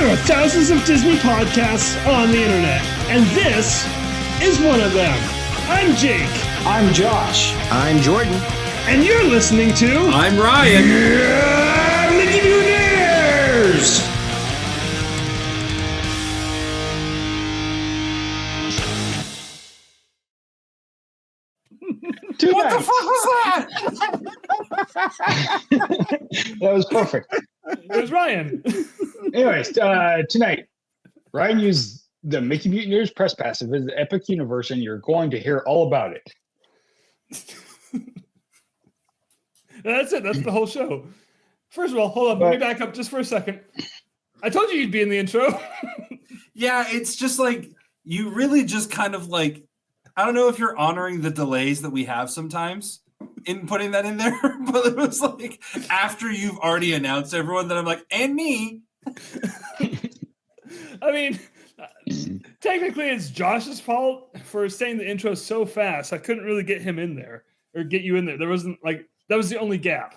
There are thousands of Disney podcasts on the internet, and this is one of them. I'm Jake. I'm Josh. I'm Jordan. And you're listening to... I'm Ryan. Mutineers! What the fuck was that? That was perfect. It was Ryan. Anyways, tonight, Ryan used the Mickey Mutineers press pass of his Epic Universe, and you're going to hear all about it. That's it. That's the whole show. First of all, hold on. Let me back up just for a second. I told you you'd be in the intro. Yeah, it's just like, you really just kind of like, I don't know if you're honoring the delays that we have sometimes in putting that in there, but it was like after you've already announced everyone that I'm like, and me. I mean, technically it's Josh's fault for saying the intro so fast. I couldn't really get him in there or get you in there. There wasn't like, that was the only gap.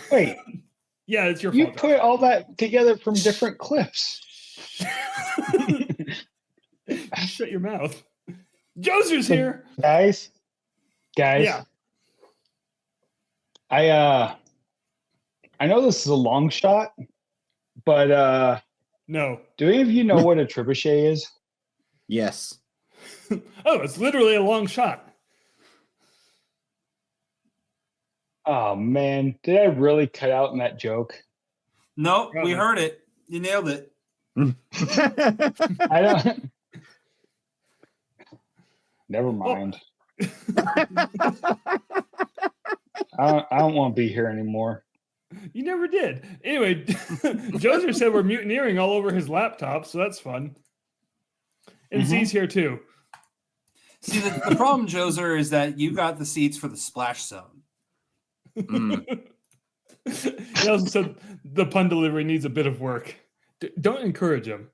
Wait. Yeah, it's your You fault. put all that together from different clips. Shut your mouth. Joser's here. Guys. Yeah. I know this is a long shot, but No. do any of you know what a trebuchet is? Yes. Oh, it's literally a long shot. Oh man, did I really cut out in that joke? No, Probably. we heard it. You nailed it. I don't. Never mind. I don't want to be here anymore. You never did. Anyway, Joser said we're mutineering all over his laptop, so that's fun. And Z's here too. See, the problem, Joser, is that you got the seats for the splash zone. He also said the pun delivery needs a bit of work. Don't encourage him.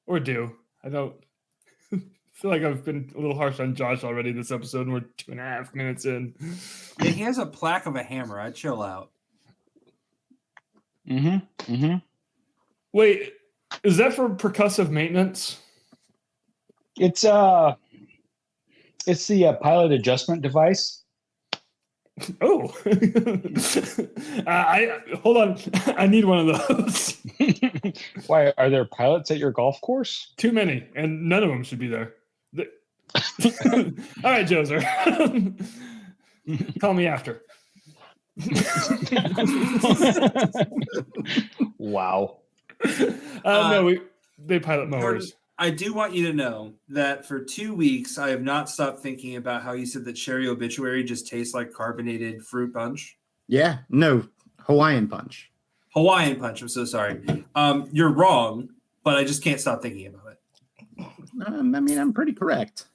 Or do. I don't feel like I've been a little harsh on Josh already this episode, and we're 2.5 minutes in. Yeah, he has a plaque of a hammer. I'd chill out. Wait, is that for percussive maintenance? It's the pilot adjustment device. Oh, I hold on. I need one of those. Why are there pilots at your golf course? Too many, and none of them should be there. All right, Joser. Call me after. Wow. No, they pilot mowers. I do want you to know that for 2 weeks, I have not stopped thinking about how you said that cherry obituary just tastes like carbonated fruit punch. Yeah. No. Hawaiian punch. Hawaiian punch. I'm so sorry. You're wrong, but I just can't stop thinking about it. I mean, I'm pretty correct.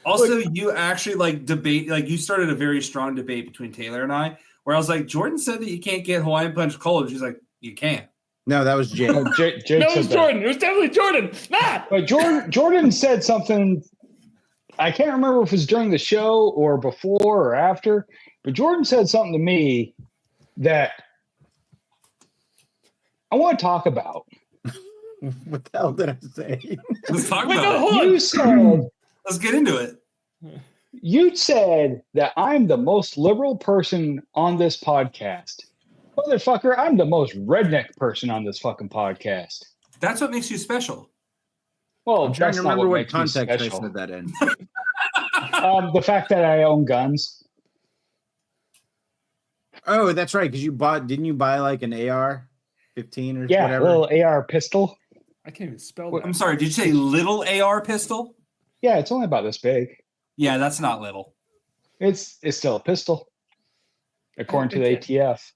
Also, you actually you started a very strong debate between Taylor and I, where I was like, Jordan said that you can't get Hawaiian punch cold. She's like, you can't. No, that was Jake. No, Jake No, it was said Jordan. It was definitely Jordan. Nah. But Jordan said something. I can't remember if it was during the show or before or after, but Jordan said something to me that I want to talk about. What the hell did I say? Let's talk Wait, about no, it. hold on. You said Let's get into it. you said that I'm the most liberal person on this podcast. Motherfucker, I'm the most redneck person on this fucking podcast. That's what makes you special. Well, I'm trying that's to not remember what makes me context I special. said that in. The fact that I own guns. Oh, that's right. Because didn't you buy like an AR-15 or Yeah, whatever? a little AR pistol. I can't even spell that. I'm sorry, did you say little AR pistol? Yeah, it's only about this big. Yeah, that's not little. It's still a pistol, according to the ATF.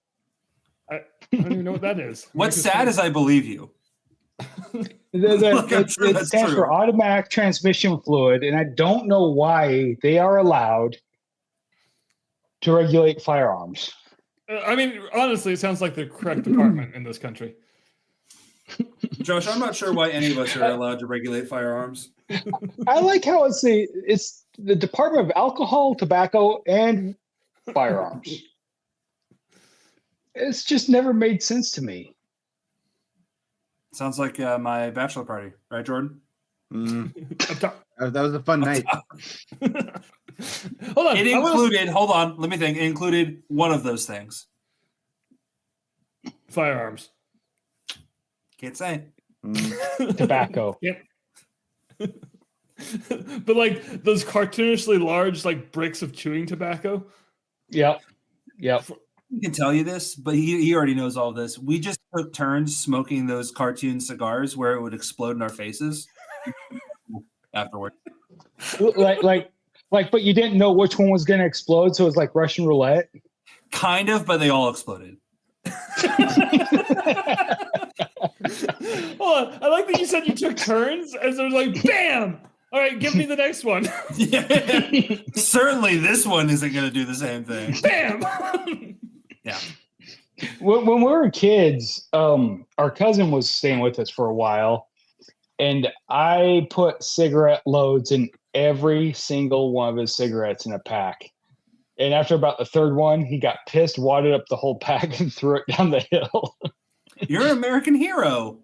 I don't even know what that is. What's sad is I believe you. It stands true. for automatic transmission fluid, and I don't know why they are allowed to regulate firearms. I mean, honestly, it sounds like the correct department in this country. Josh, I'm not sure why any of us are allowed to regulate firearms. I like how it's the Department of Alcohol, Tobacco, and Firearms. It's just never made sense to me. Sounds like my bachelor party, right, Jordan? That was a fun night. Hold on. It included. Hold on. Let me think. It included one of those things. Firearms. Can't say. Tobacco. Yep. But like those cartoonishly large like bricks of chewing tobacco. Yep. He can tell you this, but he already knows all this. We just took turns smoking those cartoon cigars where it would explode in our faces afterward. Like, but you didn't know which one was going to explode, so it was like Russian roulette. Kind of, but they all exploded. Hold on. I like that you said you took turns, as it was like, bam. All right, give me the next one. Yeah. Certainly, this one isn't going to do the same thing. Bam. Yeah. When we were kids, our cousin was staying with us for a while, and I put cigarette loads in every single one of his cigarettes in a pack. And after about the third one, he got pissed, wadded up the whole pack, and threw it down the hill. You're an American hero.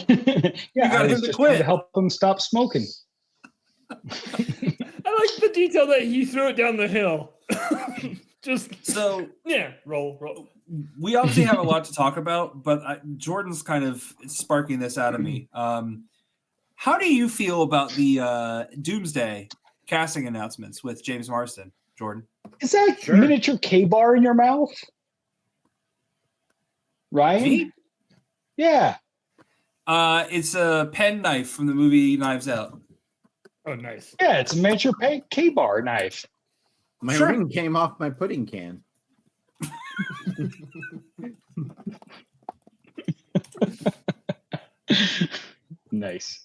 Yeah, got I him was to just quit. trying to help him stop smoking. I like the detail that he threw it down the hill. Just So yeah, roll. we obviously have a lot to talk about, but Jordan's kind of sparking this out of me. How do you feel about the Doomsday casting announcements with James Marsden, Jordan? Is that Sure. miniature K-bar in your mouth? Ryan? Me? Yeah. It's a pen knife from the movie Knives Out. Oh, nice. Yeah, it's a miniature K-bar knife. My Sure. ring came off my pudding can. Nice.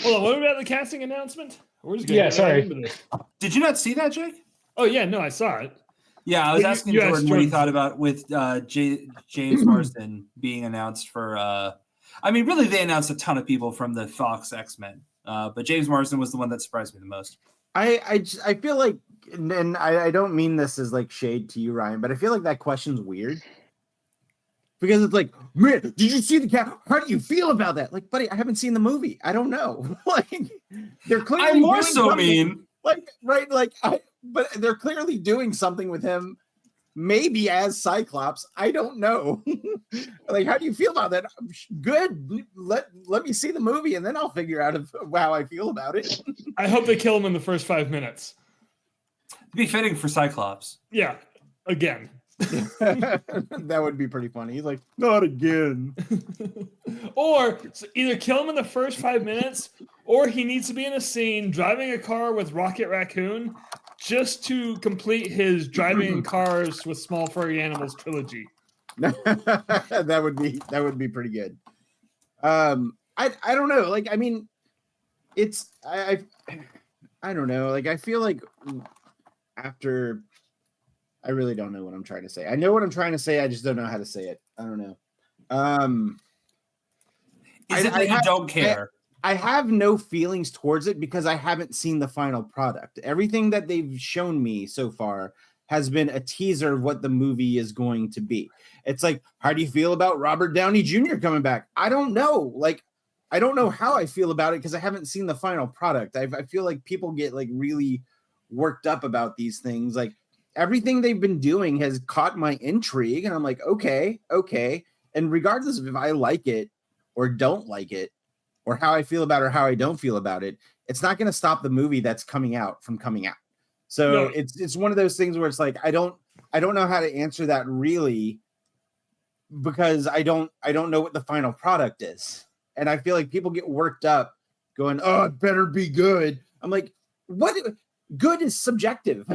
Hold on, what about the casting announcement? We're just Yeah, sorry. into this. Did you not see that, Jake? Oh yeah, no, I saw it. Yeah, I was Well, asking you asked Jordan what he Jordan. thought about with James Marsden being announced for. I mean, really, they announced a ton of people from the Fox X-Men, but James Marsden was the one that surprised me the most. I feel like, and I don't mean this as like shade to you, Ryan, but I feel like that question's weird. Because it's like, man, did you see the cat? How do you feel about that? Like, buddy, I haven't seen the movie. I don't know. Like, they're clearly I more doing so something- mean. like, right? Like, but they're clearly doing something with him, maybe as Cyclops. I don't know. Like, how do you feel about that? Good. Let me see the movie, and then I'll figure out how I feel about it. I hope they kill him in the first 5 minutes. It'd be fitting for Cyclops. Yeah, again. That would be pretty funny. He's like, not again. Or so either kill him in the first 5 minutes, or he needs to be in a scene driving a car with Rocket Raccoon just to complete his driving in cars with small furry animals trilogy. that would be pretty good. I don't know. Like, I mean, it's I don't know. Like, I feel like after. I really don't know what I'm trying to say. I know what I'm trying to say. I just don't know how to say it. I don't know. Is it that you don't care? I have no feelings towards it because I haven't seen the final product. Everything that they've shown me so far has been a teaser of what the movie is going to be. It's like, how do you feel about Robert Downey Jr. coming back? I don't know. Like, I don't know how I feel about it because I haven't seen the final product. I feel like people get like really worked up about these things. Like, everything they've been doing has caught my intrigue, and I'm like, okay. And regardless of if I like it or don't like it, or how I feel about it or how I don't feel about it, it's not going to stop the movie that's coming out from coming out. So No. it's one of those things where it's like I don't know how to answer that really, because I don't know what the final product is, and I feel like people get worked up, going, "Oh, it better be good." I'm like, what? Good is subjective.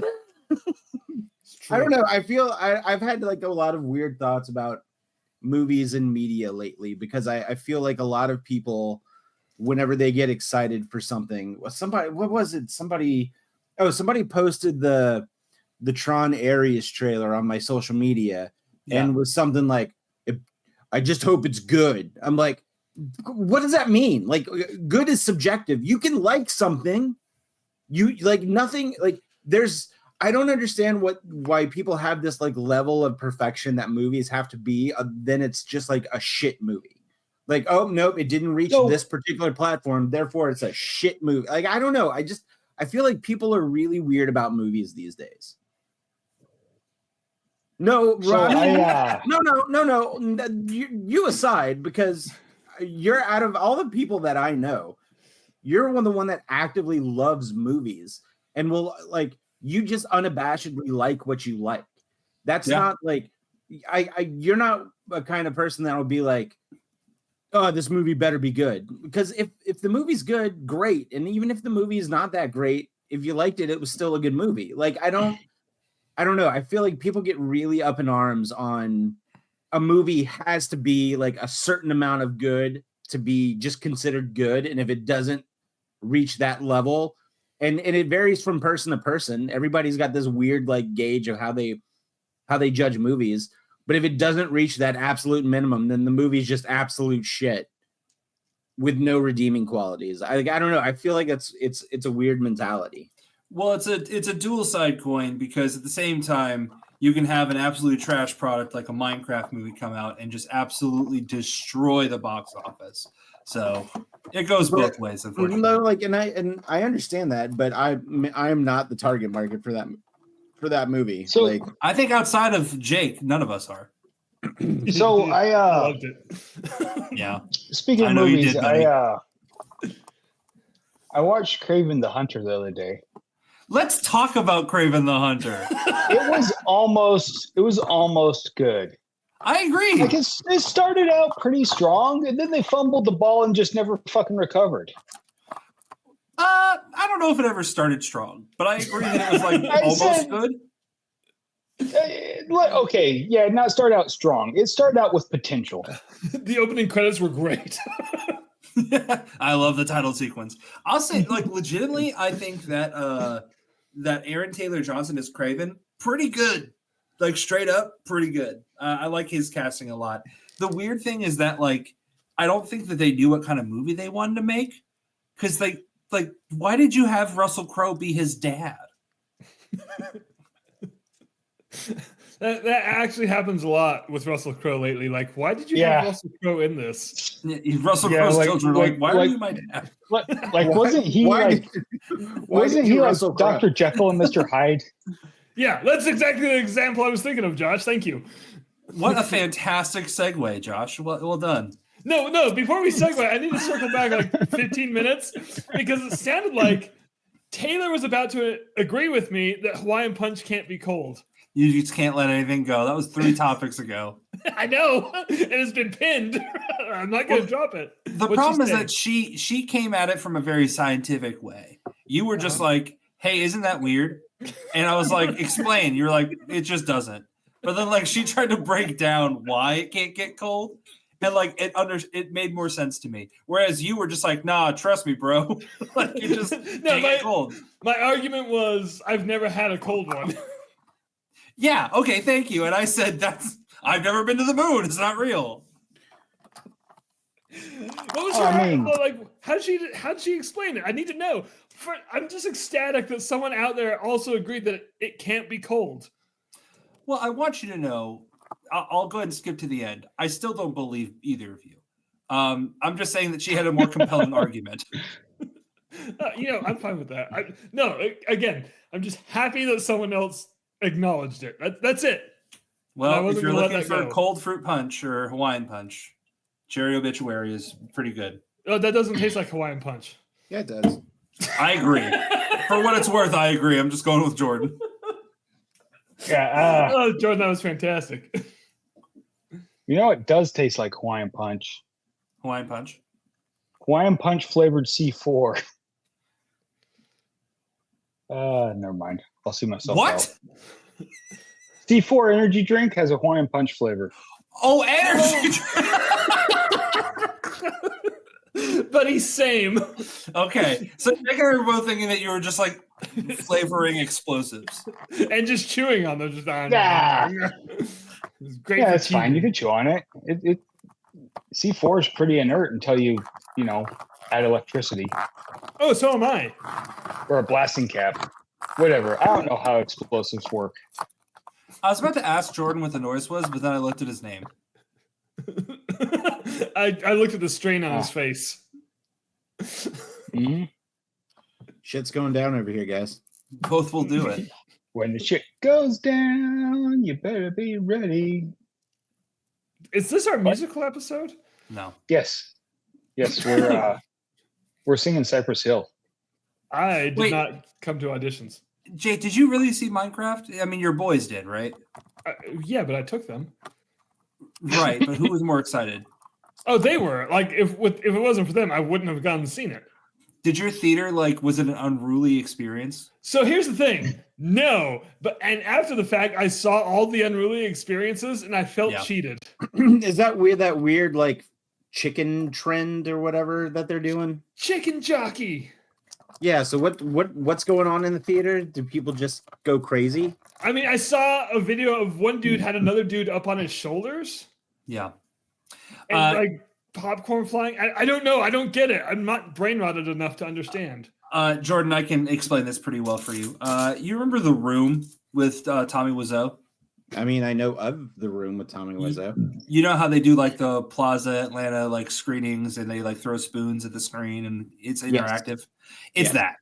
I don't know. I feel I've had like a lot of weird thoughts about movies and media lately because I feel like a lot of people, whenever they get excited for something, somebody posted the Tron Ares trailer on my social media and was something like, I just hope it's good. I'm like, what does that mean? Like, good is subjective. You can like something, you like nothing. Like, I don't understand why people have this like level of perfection that movies have to be. Then it's just like a shit movie. Like, oh nope, it didn't reach this particular platform, therefore it's a shit movie. Like, I don't know. I feel like people are really weird about movies these days. No, So no. You aside, because you're out of all the people that I know, you're the one that actively loves movies and will like you just unabashedly like what you like. That's not like you're not a kind of person that will be like, oh, this movie better be good. Because if the movie's good, great. And even if the movie is not that great, if you liked it, it was still a good movie. Like, I don't know. I feel like people get really up in arms on a movie has to be like a certain amount of good to be just considered good. And if it doesn't reach that level, and it varies from person to person. Everybody's got this weird like gauge of how they judge movies. But if it doesn't reach that absolute minimum, then the movie's just absolute shit with no redeeming qualities. I don't know. I feel like it's a weird mentality. Well, it's a dual side coin, because at the same time you can have an absolute trash product like a Minecraft movie come out and just absolutely destroy the box office. So it goes both ways, unfortunately. No, like, and I understand that, but I am not the target market for that movie. So like, I think outside of Jake, none of us are. So I loved it. Yeah. Speaking I of know you movies, did, buddy. I watched Kraven the Hunter the other day. Let's talk about Kraven the Hunter. It was almost good. I agree. Like it started out pretty strong, and then they fumbled the ball and just never fucking recovered. I don't know if it ever started strong, but I agree that it was like almost good. Okay, yeah, not start out strong. It started out with potential. The opening credits were great. I love the title sequence. I'll say, like, legitimately, I think that that Aaron Taylor Johnson is Kraven pretty good. Like, straight up, pretty good. I like his casting a lot. The weird thing is that, like, I don't think that they knew what kind of movie they wanted to make, because like, why did you have Russell Crowe be his dad? That actually happens a lot with Russell Crowe lately. Like, why did you have Russell Crowe in this? Russell Crowe's children are like, why are you my dad? Like, wasn't he like Dr. Jekyll and Mr. Hyde? Yeah, that's exactly the example I was thinking of, Josh. Thank you. What a fantastic segue, Josh. Well done. No, before we segue, I need to circle back like 15 minutes, because it sounded like Taylor was about to agree with me that Hawaiian Punch can't be cold. You just can't let anything go. That was 3 topics ago. I know. It has been pinned. I'm not going to drop it. The problem is that she came at it from a very scientific way. You were just like, hey, isn't that weird? And I was like, explain. You're like, it just doesn't. But then, like, she tried to break down why it can't get cold. And, like, it made more sense to me. Whereas you were just like, nah, trust me, bro. Like, you just can't get cold. My argument was, I've never had a cold one. Yeah, okay, thank you. And I said, I've never been to the moon. It's not real. What was her like? How'd she explain it? I need to know. I'm just ecstatic that someone out there also agreed that it can't be cold. Well, I want you to know, I'll go ahead and skip to the end. I still don't believe either of you. I'm just saying that she had a more compelling argument. I'm fine with that. I'm just happy that someone else acknowledged it. That's it. Well, if you're looking for a cold fruit punch or Hawaiian punch, Cherry Obituary is pretty good. Oh, that doesn't taste like Hawaiian punch. Yeah, it does. I agree. For what it's worth, I agree. I'm just going with Jordan. Yeah. Jordan, that was fantastic. You know, it does taste like Hawaiian punch. Hawaiian punch? Hawaiian punch flavored C4. Never mind. I'll see myself out. C4 energy drink has a Hawaiian punch flavor. Oh, energy drink! Buddy, same. Okay. So Nick and I were both thinking that you were just like flavoring explosives. And just chewing on them. Just on. It's great. Yeah, it's fine. You can chew on it. It C4 is pretty inert until you add electricity. Oh, so am I. Or a blasting cap. Whatever. I don't know how explosives work. I was about to ask Jordan what the noise was, but then I looked at his name. I looked at the strain on his face. Mm-hmm. Shit's going down over here, guys. Both will do it. When the shit goes down, you better be ready. Is this our musical episode? No. Yes, we're singing Cypress Hill. I did Wait. not come to auditions. Jake, did you really see Minecraft? I mean, your boys did, right? Yeah, but I took them. Right, but who was more excited? Oh, they were. Like, if it wasn't for them, I wouldn't have gone and seen it. Did your theater, like, was it an unruly experience? So here's the thing. No, and after the fact, I saw all the unruly experiences and I felt cheated. Is that weird like chicken trend or whatever that they're doing? Chicken jockey. Yeah, so what's going on in the theater? Do people just go crazy? I mean, I saw a video of one dude had another dude up on his shoulders. Yeah. And like popcorn flying. I don't know. I don't get it. I'm not brain rotted enough to understand. Jordan, I can explain this pretty well for you. You remember The Room with Tommy Wiseau? I mean, I know of The Room with Tommy Wiseau. You know how they do like the Plaza Atlanta like screenings and they like throw spoons at the screen and it's interactive? It's that.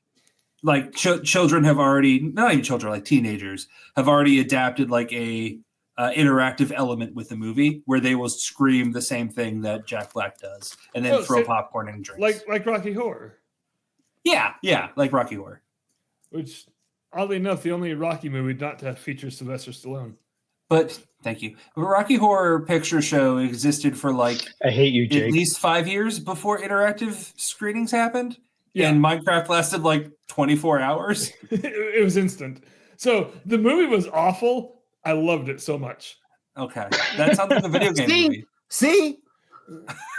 Like children have already, not even children, like teenagers have already adapted like a interactive element with the movie where they will scream the same thing that Jack Black does and then throw popcorn and drinks. Like Rocky Horror. Yeah, like Rocky Horror. Which, oddly enough, the only Rocky movie not to feature Sylvester Stallone. But thank you. The Rocky Horror Picture Show existed for like I hate you, Jake. At least 5 years before interactive screenings happened. Yeah. And Minecraft lasted like 24 hours. It was instant. So the movie was awful. I loved it so much. Okay. That sounds like a video game movie. See?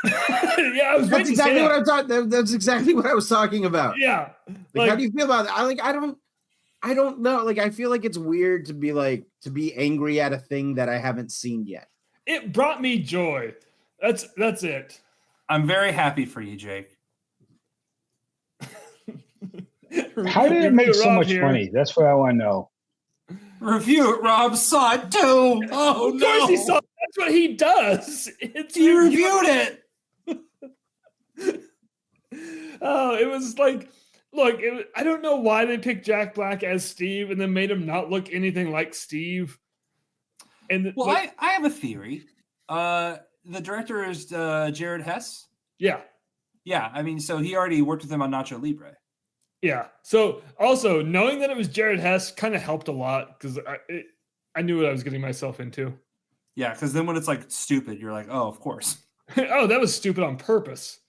Yeah, that's exactly what I'm talking. That's exactly what I was talking about. Yeah. Like, how do you feel about it? I don't know. Like, I feel like it's weird to be angry at a thing that I haven't seen yet. It brought me joy. That's it. I'm very happy for you, Jake. How did it make so much money? That's what I want to know. Review it, Rob. Saw it too. Oh, of course he saw it. That's what he does. He reviewed it. Oh, it was like, look, I don't know why they picked Jack Black as Steve and then made him not look anything like Steve. And I have a theory. The director is Jared Hess. Yeah. Yeah, I mean, so he already worked with him on Nacho Libre. Yeah. So also knowing that it was Jared Hess kind of helped a lot because I knew what I was getting myself into. Yeah, because then when it's like stupid, you're like, oh, of course. Oh, that was stupid on purpose.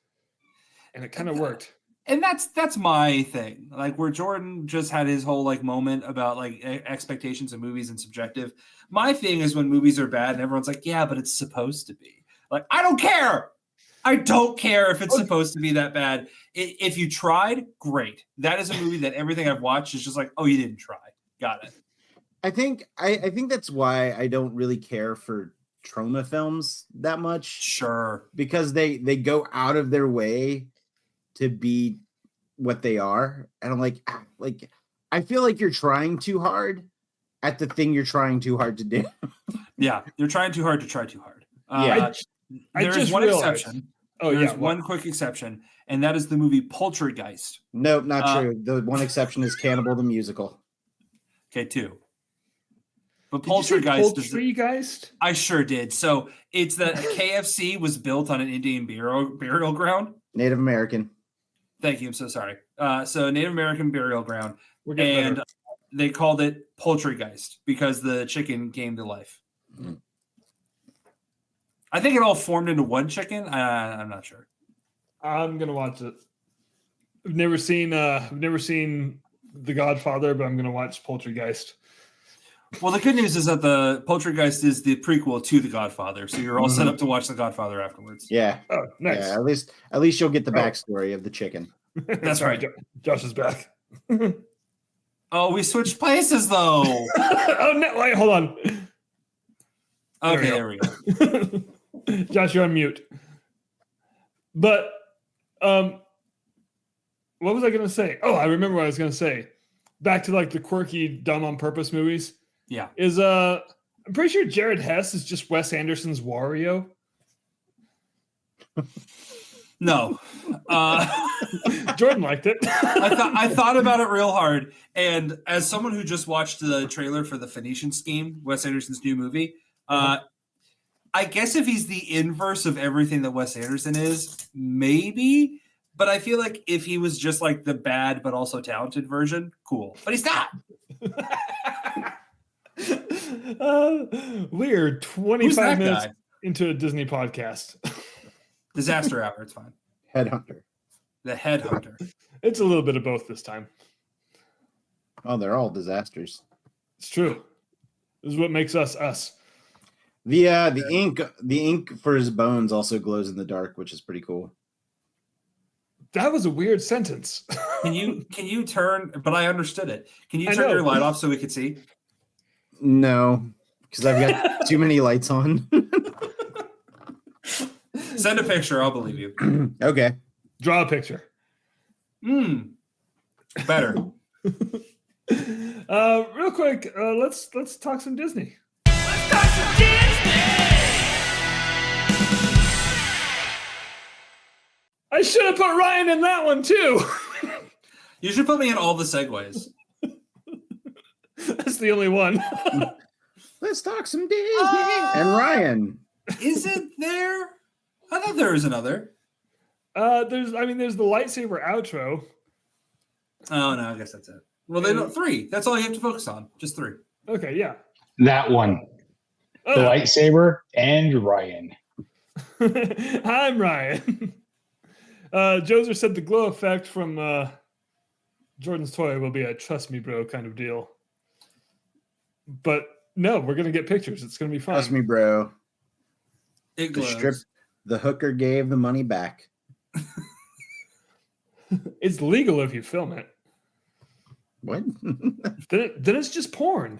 And it kind of worked. And that's my thing. Like where Jordan just had his whole like moment about like expectations of movies and subjective. My thing is when movies are bad and everyone's like, yeah, but it's supposed to be. Like, I don't care. I don't care if it's supposed to be that bad. If you tried, great. That is a movie that everything I've watched is just like, oh, you didn't try. Got it. I think that's why I don't really care for trauma films that much. Sure. Because they go out of their way to be what they are. And I'm like, I feel like you're trying too hard at the thing you're trying too hard to do. Yeah. You're trying too hard to try too hard. Yeah. There's one exception. Oh, there's one quick exception, and that is the movie Poltergeist. Nope, not true. The one exception is Cannibal the Musical. Okay, 2. But Poltergeist? I sure did. So it's that KFC was built on an Indian burial ground. Native American. Thank you. I'm so sorry. So Native American burial ground. And better. They called it Poltergeist because the chicken came to life. Mm. I think it all formed into one chicken. I'm not sure. I'm gonna watch it. I've never seen The Godfather, but I'm gonna watch Poltergeist. Well, the good news is that the Poltergeist is the prequel to The Godfather, so you're all set up to watch The Godfather afterwards. Yeah. Oh, nice. Yeah, at least you'll get the backstory of the chicken. That's right. Josh is back. Oh, we switched places though. Oh no! Wait, hold on. Okay, there we go. Josh, you're on mute. But what was I going to say? Oh, I remember what I was going to say. Back to like the quirky, dumb on purpose movies. Yeah. I'm pretty sure Jared Hess is just Wes Anderson's Wario. No. Jordan liked it. I thought about it real hard. And as someone who just watched the trailer for the Phoenician Scheme, Wes Anderson's new movie, I guess if he's the inverse of everything that Wes Anderson is, maybe. But I feel like if he was just like the bad but also talented version, cool. But he's not. We're 25 minutes into a Disney podcast. Disaster Hour, it's fine. Headhunter. The Headhunter. It's a little bit of both this time. Oh, they're all disasters. It's true. This is what makes us us. The ink for his bones also glows in the dark, which is pretty cool. That was a weird sentence. Can you turn? But I understood it. Can you turn your light off so we could see? No, because I've got too many lights on. Send a picture. I'll believe you. Okay. Draw a picture. Better. Real quick, let's talk some Disney. Let's talk some Disney! I should have put Ryan in that one too. You should put me in all the segues. That's the only one. Let's talk some Disney. And Ryan. Is it there? I thought there was another. There's the lightsaber outro. Oh no, I guess that's it. Well, they don't 3. That's all you have to focus on. Just 3. Okay, yeah. That one. The lightsaber and Ryan. I'm Ryan. Joser said the glow effect from Jordan's toy will be a trust me, bro kind of deal. But no, we're gonna get pictures. It's gonna be fun. Trust me, bro. It glows. The hooker gave the money back. It's legal if you film it. What? Then it's just porn.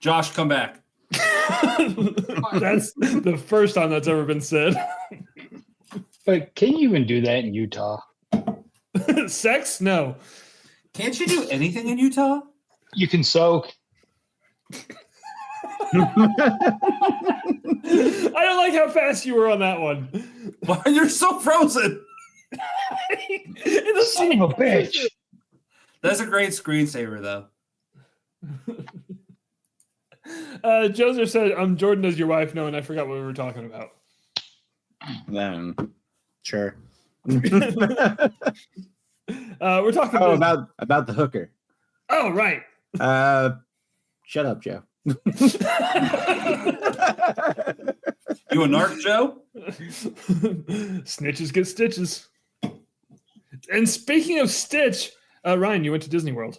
Josh, come back. That's the first time that's ever been said. But can you even do that in Utah? Sex? No. Can't you do anything in Utah? You can soak. I don't like how fast you were on that one. Why you're so frozen? Son of a bitch. That's a great screensaver, though. Joser said, Jordan is your wife. No, and I forgot what we were talking about. Then, sure. We're talking about the hooker. Oh, right. Shut up, Joe. You a narc, Joe? Snitches get stitches. And speaking of Stitch, Ryan, you went to Disney World.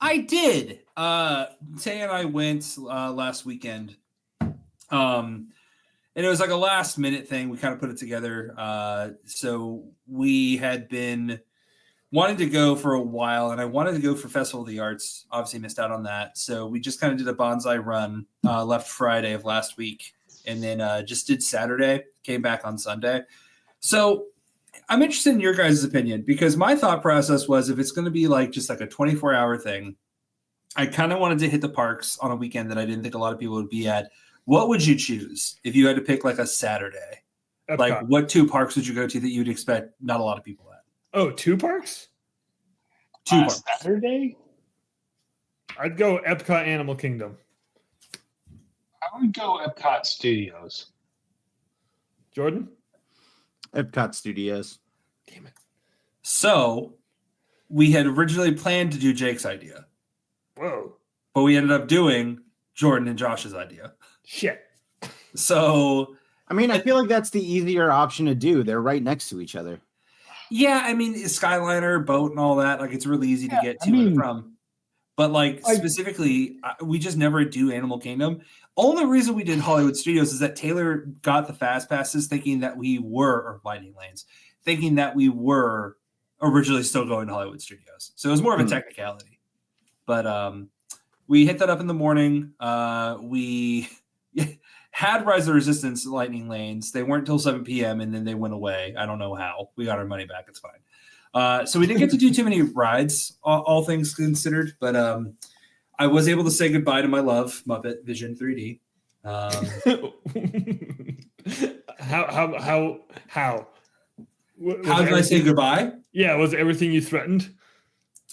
I did. Tay and I went last weekend. And it was like a last minute thing. We kind of put it together. So we had been wanting to go for a while, and I wanted to go for Festival of the Arts. Obviously missed out on that. So we just kind of did a bonsai run, left Friday of last week, and then just did Saturday, came back on Sunday. So I'm interested in your guys' opinion, because my thought process was, if it's going to be like just like a 24-hour thing, I kind of wanted to hit the parks on a weekend that I didn't think a lot of people would be at. What would you choose if you had to pick like a Saturday? Epcot. Like, what 2 parks would you go to that you'd expect not a lot of people at? Oh, 2 parks? 2 parks. Saturday? I'd go Epcot Animal Kingdom. I would go Epcot Studios. Jordan? Epcot Studios. Damn it. So we had originally planned to do Jake's idea, Whoa. but we ended up doing Jordan and Josh's idea. Shit. So, I mean, I feel like that's the easier option to do. They're right next to each other. yeah, I mean, Skyliner, boat, and all that, like, it's really easy to get to and from. But, like, specifically, we just never do Animal Kingdom. Only reason we did Hollywood Studios is that Taylor got the fast passes thinking that we were, or Lightning Lanes, thinking that we were originally still going to Hollywood Studios. So it was more of a technicality. But we hit that up in the morning. We had Rise of the Resistance Lightning Lanes. They weren't until 7 p.m. and then they went away. I don't know how. We got our money back. It's fine. So we didn't get to do too many rides, all things considered. But I was able to say goodbye to my love, Muppet Vision 3D. Um, How? how did I say goodbye? Yeah, was it everything you threatened?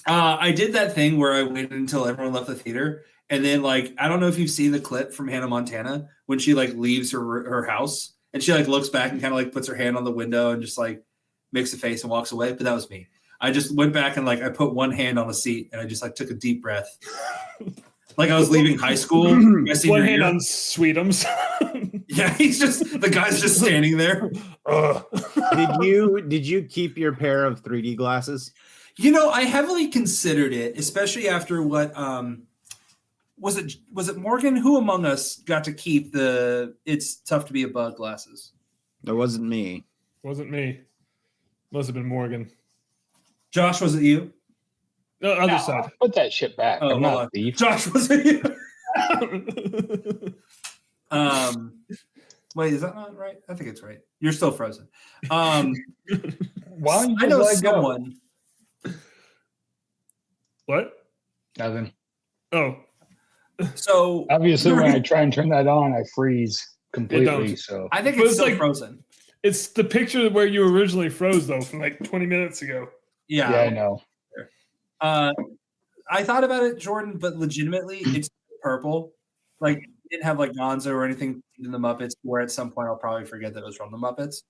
I did that thing where I waited until everyone left the theater, and then like I don't know if you've seen the clip from Hannah Montana when she like leaves her house and she like looks back and kind of like puts her hand on the window and just like makes a face and walks away. But that was me. I just went back and like I put one hand on the seat and I just like took a deep breath, like I was leaving high school. My senior One hand year. on Sweetums. Yeah, the guy's just standing there. Did you keep your pair of 3D glasses? You know, I heavily considered it, especially after what was it Morgan? Who among us got to keep the "It's tough to be a bug" glasses? It wasn't me. Wasn't me. Must have been Morgan. Josh, was it you? No, other No, side. put that shit back. Oh, I'm hold not on. a thief. Josh, was it you? Wait, is that not right? I think it's right. You're still frozen. Why don't you I know just let go? someone. What? Nothing. Oh, So Obviously, when I try and turn that on, I freeze completely. don't. So I think But it's it's still like- frozen. it's the picture where you originally froze though, from like 20 minutes ago. yeah, I Yeah. know. I thought about it, Jordan, but legitimately, it's purple. Like, it didn't have like Gonzo or anything in the Muppets, where at some point I'll probably forget that it was from the Muppets.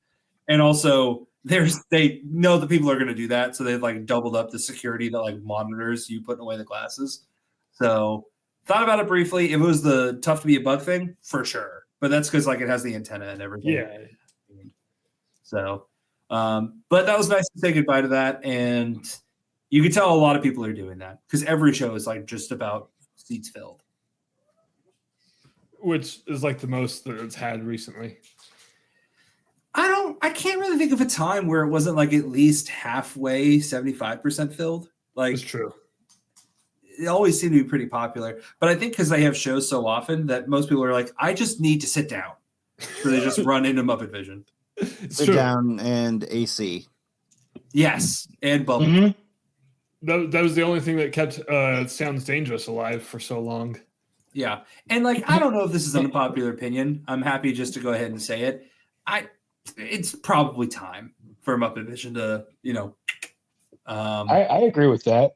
And also, they know that people are going to do that, so they've like doubled up the security that like monitors you putting away the glasses. So, thought about it briefly. If it was the tough to be a bug thing, for sure. But that's because like it has the antenna and everything. Yeah. So, but that was nice to say goodbye to that, and you can tell a lot of people are doing that because every show is like just about seats filled. Which is like the most that it's had recently. I can't really think of a time where it wasn't like at least halfway, 75% filled. Like It's true. it always seemed to be pretty popular. But I think because they have shows so often that most people are like, I just need to sit down. So they just run into Muppet Vision. It's Sit true. down and AC. Yes, and Bubble. Mhm. That was the only thing that kept Sounds Dangerous alive for so long. Yeah. And like, I don't know if this is an unpopular opinion. I'm happy just to go ahead and say it. It's probably time for Muppet Vision to, I agree with that.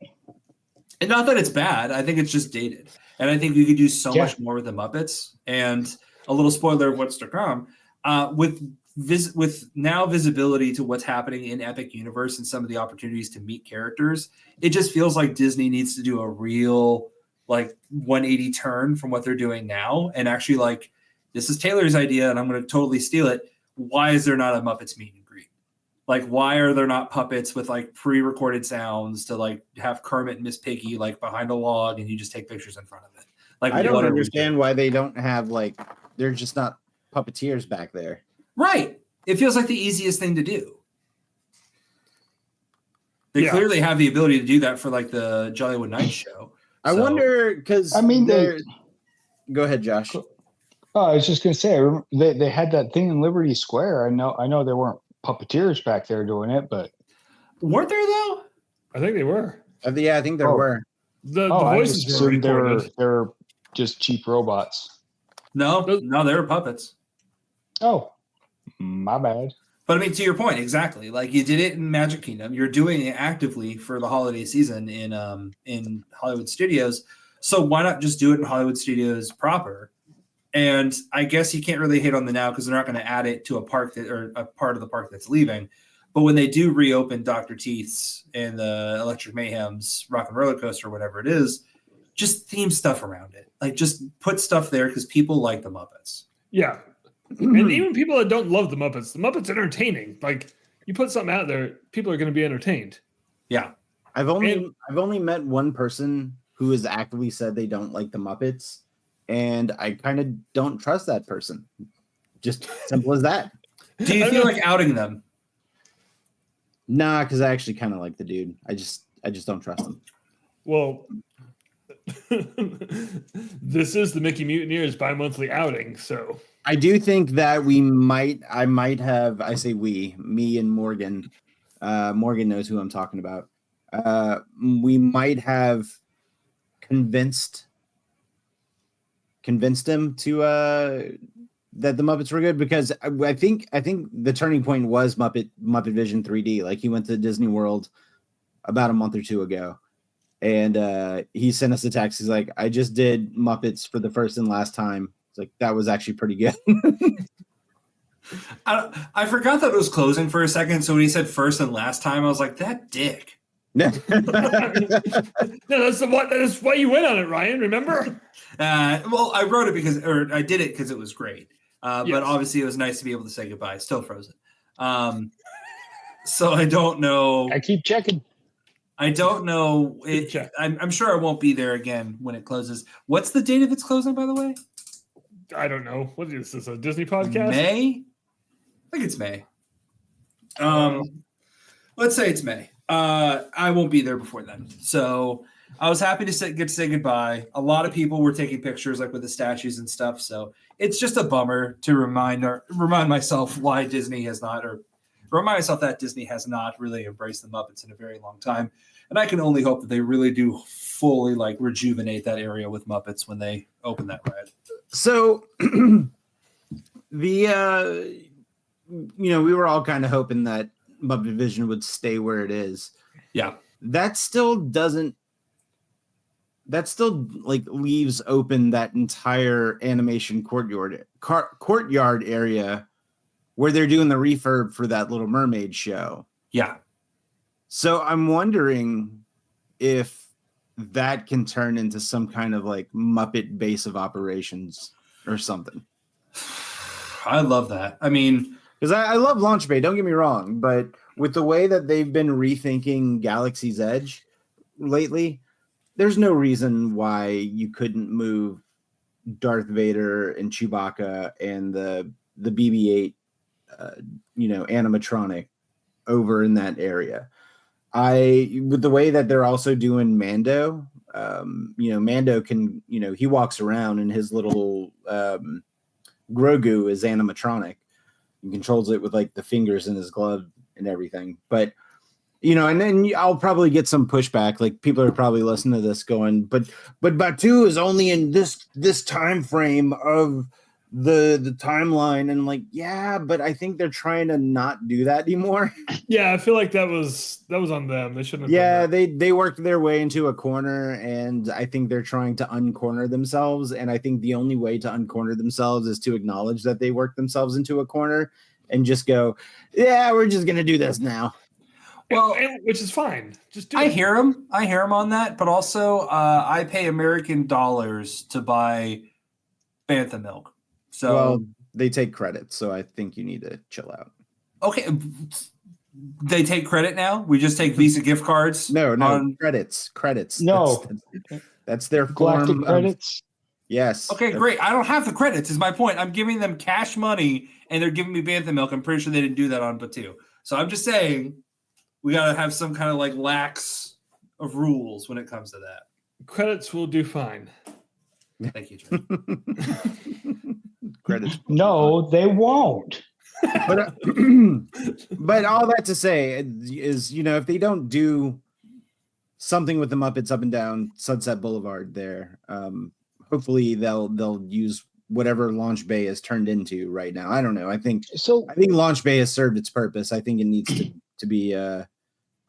and not that it's bad. I think it's just dated. And I think we could do so Yeah. much more with the Muppets. And a little spoiler of what's to come, with now visibility to what's happening in Epic Universe and some of the opportunities to meet characters, it just feels like Disney needs to do a real like 180 turn from what they're doing now. And actually like, this is Taylor's idea and I'm going to totally steal it. Why is there not a Muppets meet and greet? Like, why are there not puppets with like pre-recorded sounds to like have Kermit and Miss Piggy like behind a log and you just take pictures in front of it? Like, I don't what are we understand doing? why they don't have like they're just not puppeteers back there. Right. It feels like the easiest thing to do. They Yeah. clearly have the ability to do that for like the Jollywood Nights show. I So- wonder because I mean, go ahead, Josh. Oh, I was just gonna say, I remember they had that thing in Liberty Square. I know they weren't puppeteers back there doing it, but Weren't there though? I think they were. Yeah, I think there Oh. were. The I voices just were assumed they recorded. were just cheap robots. No, Those- no, they were puppets. Oh, my bad. But I mean, to your point, exactly. Like you did it in Magic Kingdom. You're doing it actively for the holiday season in Hollywood Studios. So why not just do it in Hollywood Studios proper? And I guess you can't really hate on the now because they're not going to add it to a park that or a part of the park that's leaving. But when they do reopen Dr. Teeth's and the Electric Mayhem's Rock and Roller Coaster, whatever it is, just theme stuff around it. Like just put stuff there because people like the Muppets. Yeah. And even people that don't love the Muppets entertaining. Like you put something out there, people are going to be entertained. Yeah. I've only met one person who has actively said they don't like the Muppets, and I kind of don't trust that person. Just simple as that. Do you I feel know. like outing them? Nah, because I actually kind of like the dude. I just don't trust him. Well, this is the Mickey Mutineers bi-monthly outing, so I do think that I might have, I say we, me and Morgan. Morgan knows who I'm talking about. We might have convinced convinced him to that the Muppets were good, because I think the turning point was Muppet Vision 3D. Like, he went to Disney World about a month or two ago, and he sent us a text. He's like, I just did Muppets for the first and last time. It's like, that was actually pretty good. I forgot that it was closing for a second. So when he said first and last time, I was like, that dick. No, that's why you went on it, Ryan. Remember? Well, I wrote it I did it because it was great. Yes. But obviously, it was nice to be able to say goodbye. Still frozen. So I don't know. I keep checking. I don't know. I'm sure I won't be there again when it closes. What's the date of its closing, by the way? I don't know. What is this? A Disney podcast? May? I think it's May. Let's say it's May. I won't be there before then. So I was happy to get to say goodbye. A lot of people were taking pictures like with the statues and stuff. So it's just a bummer to remind myself why Disney has not, or remind myself that Disney has not really embraced the Muppets in a very long time. And I can only hope that they really do fully like rejuvenate that area with Muppets when they open that ride. So we were all kind of hoping that Muppet Vision would stay where it is. Yeah. That still like leaves open that entire animation courtyard area where they're doing the refurb for that Little Mermaid show. Yeah. So I'm wondering if that can turn into some kind of like Muppet base of operations or something. I love that. I mean, because I love Launch Bay, don't get me wrong, but with the way that they've been rethinking Galaxy's Edge lately, there's no reason why you couldn't move Darth Vader and Chewbacca and the BB-8 animatronic over in that area. With the way that they're also doing Mando, Mando can, he walks around and his little Grogu is animatronic and controls it with like the fingers in his glove and everything. But, and then I'll probably get some pushback. Like, people are probably listening to this going, but Batu is only in this time frame of the timeline, and like, yeah, but I think they're trying to not do that anymore. Yeah, I feel like that was on them. They shouldn't have Yeah, done that. they worked their way into a corner, and I think they're trying to uncorner themselves, and I think the only way to uncorner themselves is to acknowledge that they worked themselves into a corner and just go, yeah, we're just gonna do this now. Well, which is fine. Just do I it. hear him on that, but also I pay American dollars to buy Bantha milk. So well, they take credit, so I think you need to chill out. Okay, they take credit now. We just take Visa gift cards. No, credits. No, that's their Galactic form credits. Yes. Okay, great. I don't have the credits. Is my point. I'm giving them cash money, and they're giving me Bantha milk. I'm pretty sure they didn't do that on Batu. So I'm just saying, we gotta have some kind of like lax of rules when it comes to that. Credits will do fine. Thank you, Jim. Credits. No, they won't. But all that to say is, if they don't do something with the Muppets up and down Sunset Boulevard there, hopefully they'll use whatever Launch Bay is turned into right now. I don't know. I think Launch Bay has served its purpose. I think it needs to be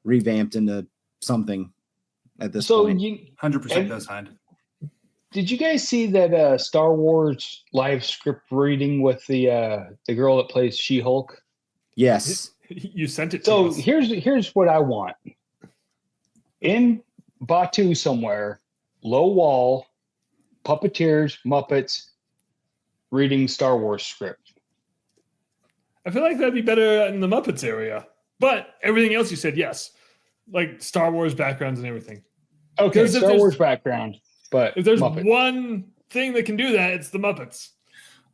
revamped into something at this point. 100% does signed. Did you guys see that Star Wars live script reading with the girl that plays She-Hulk? Yes. You sent it to So us. here's what I want. In Batu somewhere, low wall, puppeteers, Muppets, reading Star Wars script. I feel like that'd be better in the Muppets area. But everything else you said, yes. Like Star Wars backgrounds and everything. Okay, Because if Star there's- Wars background, but If there's Muppet. one thing that can do that, it's the Muppets.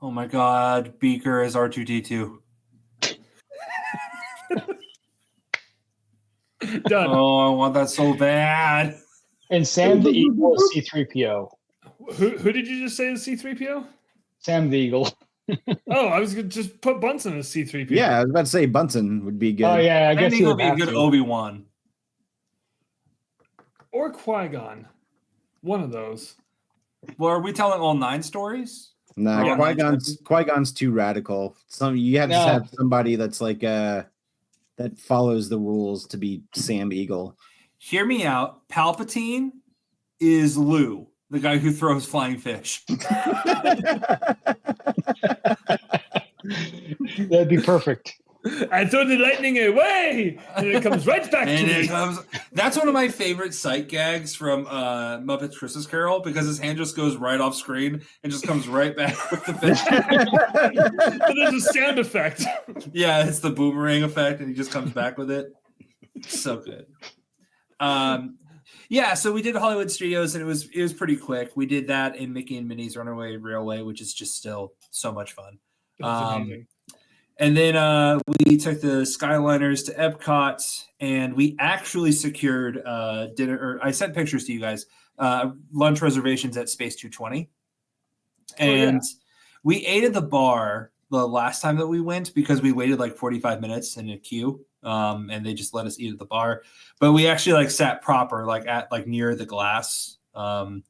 Oh my God, Beaker as R2-D2. Done. Oh, I want that so bad. And Sam the Eagle is C-3PO. Who did you just say is C-3PO? Sam the Eagle. Oh, I was going to just put Bunsen as C-3PO. Yeah, I was about to say Bunsen would be good. Oh yeah, I I guess think he it'll would be a have good to. Obi-Wan. Or Qui-Gon. One of those. Well, are we telling all 9 stories? No, Yeah. Qui-Gon's too radical. You have to No. have somebody that's like that follows the rules to be Sam Eagle. Hear me out. Palpatine is Lou, the guy who throws flying fish. That'd be perfect. I throw the lightning away, and it comes right back to And me. it comes. That's one of my favorite sight gags from Muppets Christmas Carol because his hand just goes right off screen and just comes right back with the fish. So there's a sound effect. Yeah, it's the boomerang effect, and he just comes back with it. So good. Yeah, so we did Hollywood Studios, and it was pretty quick. We did that in Mickey and Minnie's Runaway Railway, which is just still so much fun. That's amazing. And then we took the Skyliners to Epcot, and we actually secured dinner. Or I sent pictures to you guys. Lunch reservations at Space 220, and we ate at the bar the last time that we went because we waited like 45 minutes in a queue, and they just let us eat at the bar. But we actually like sat proper, like at like near the glass, and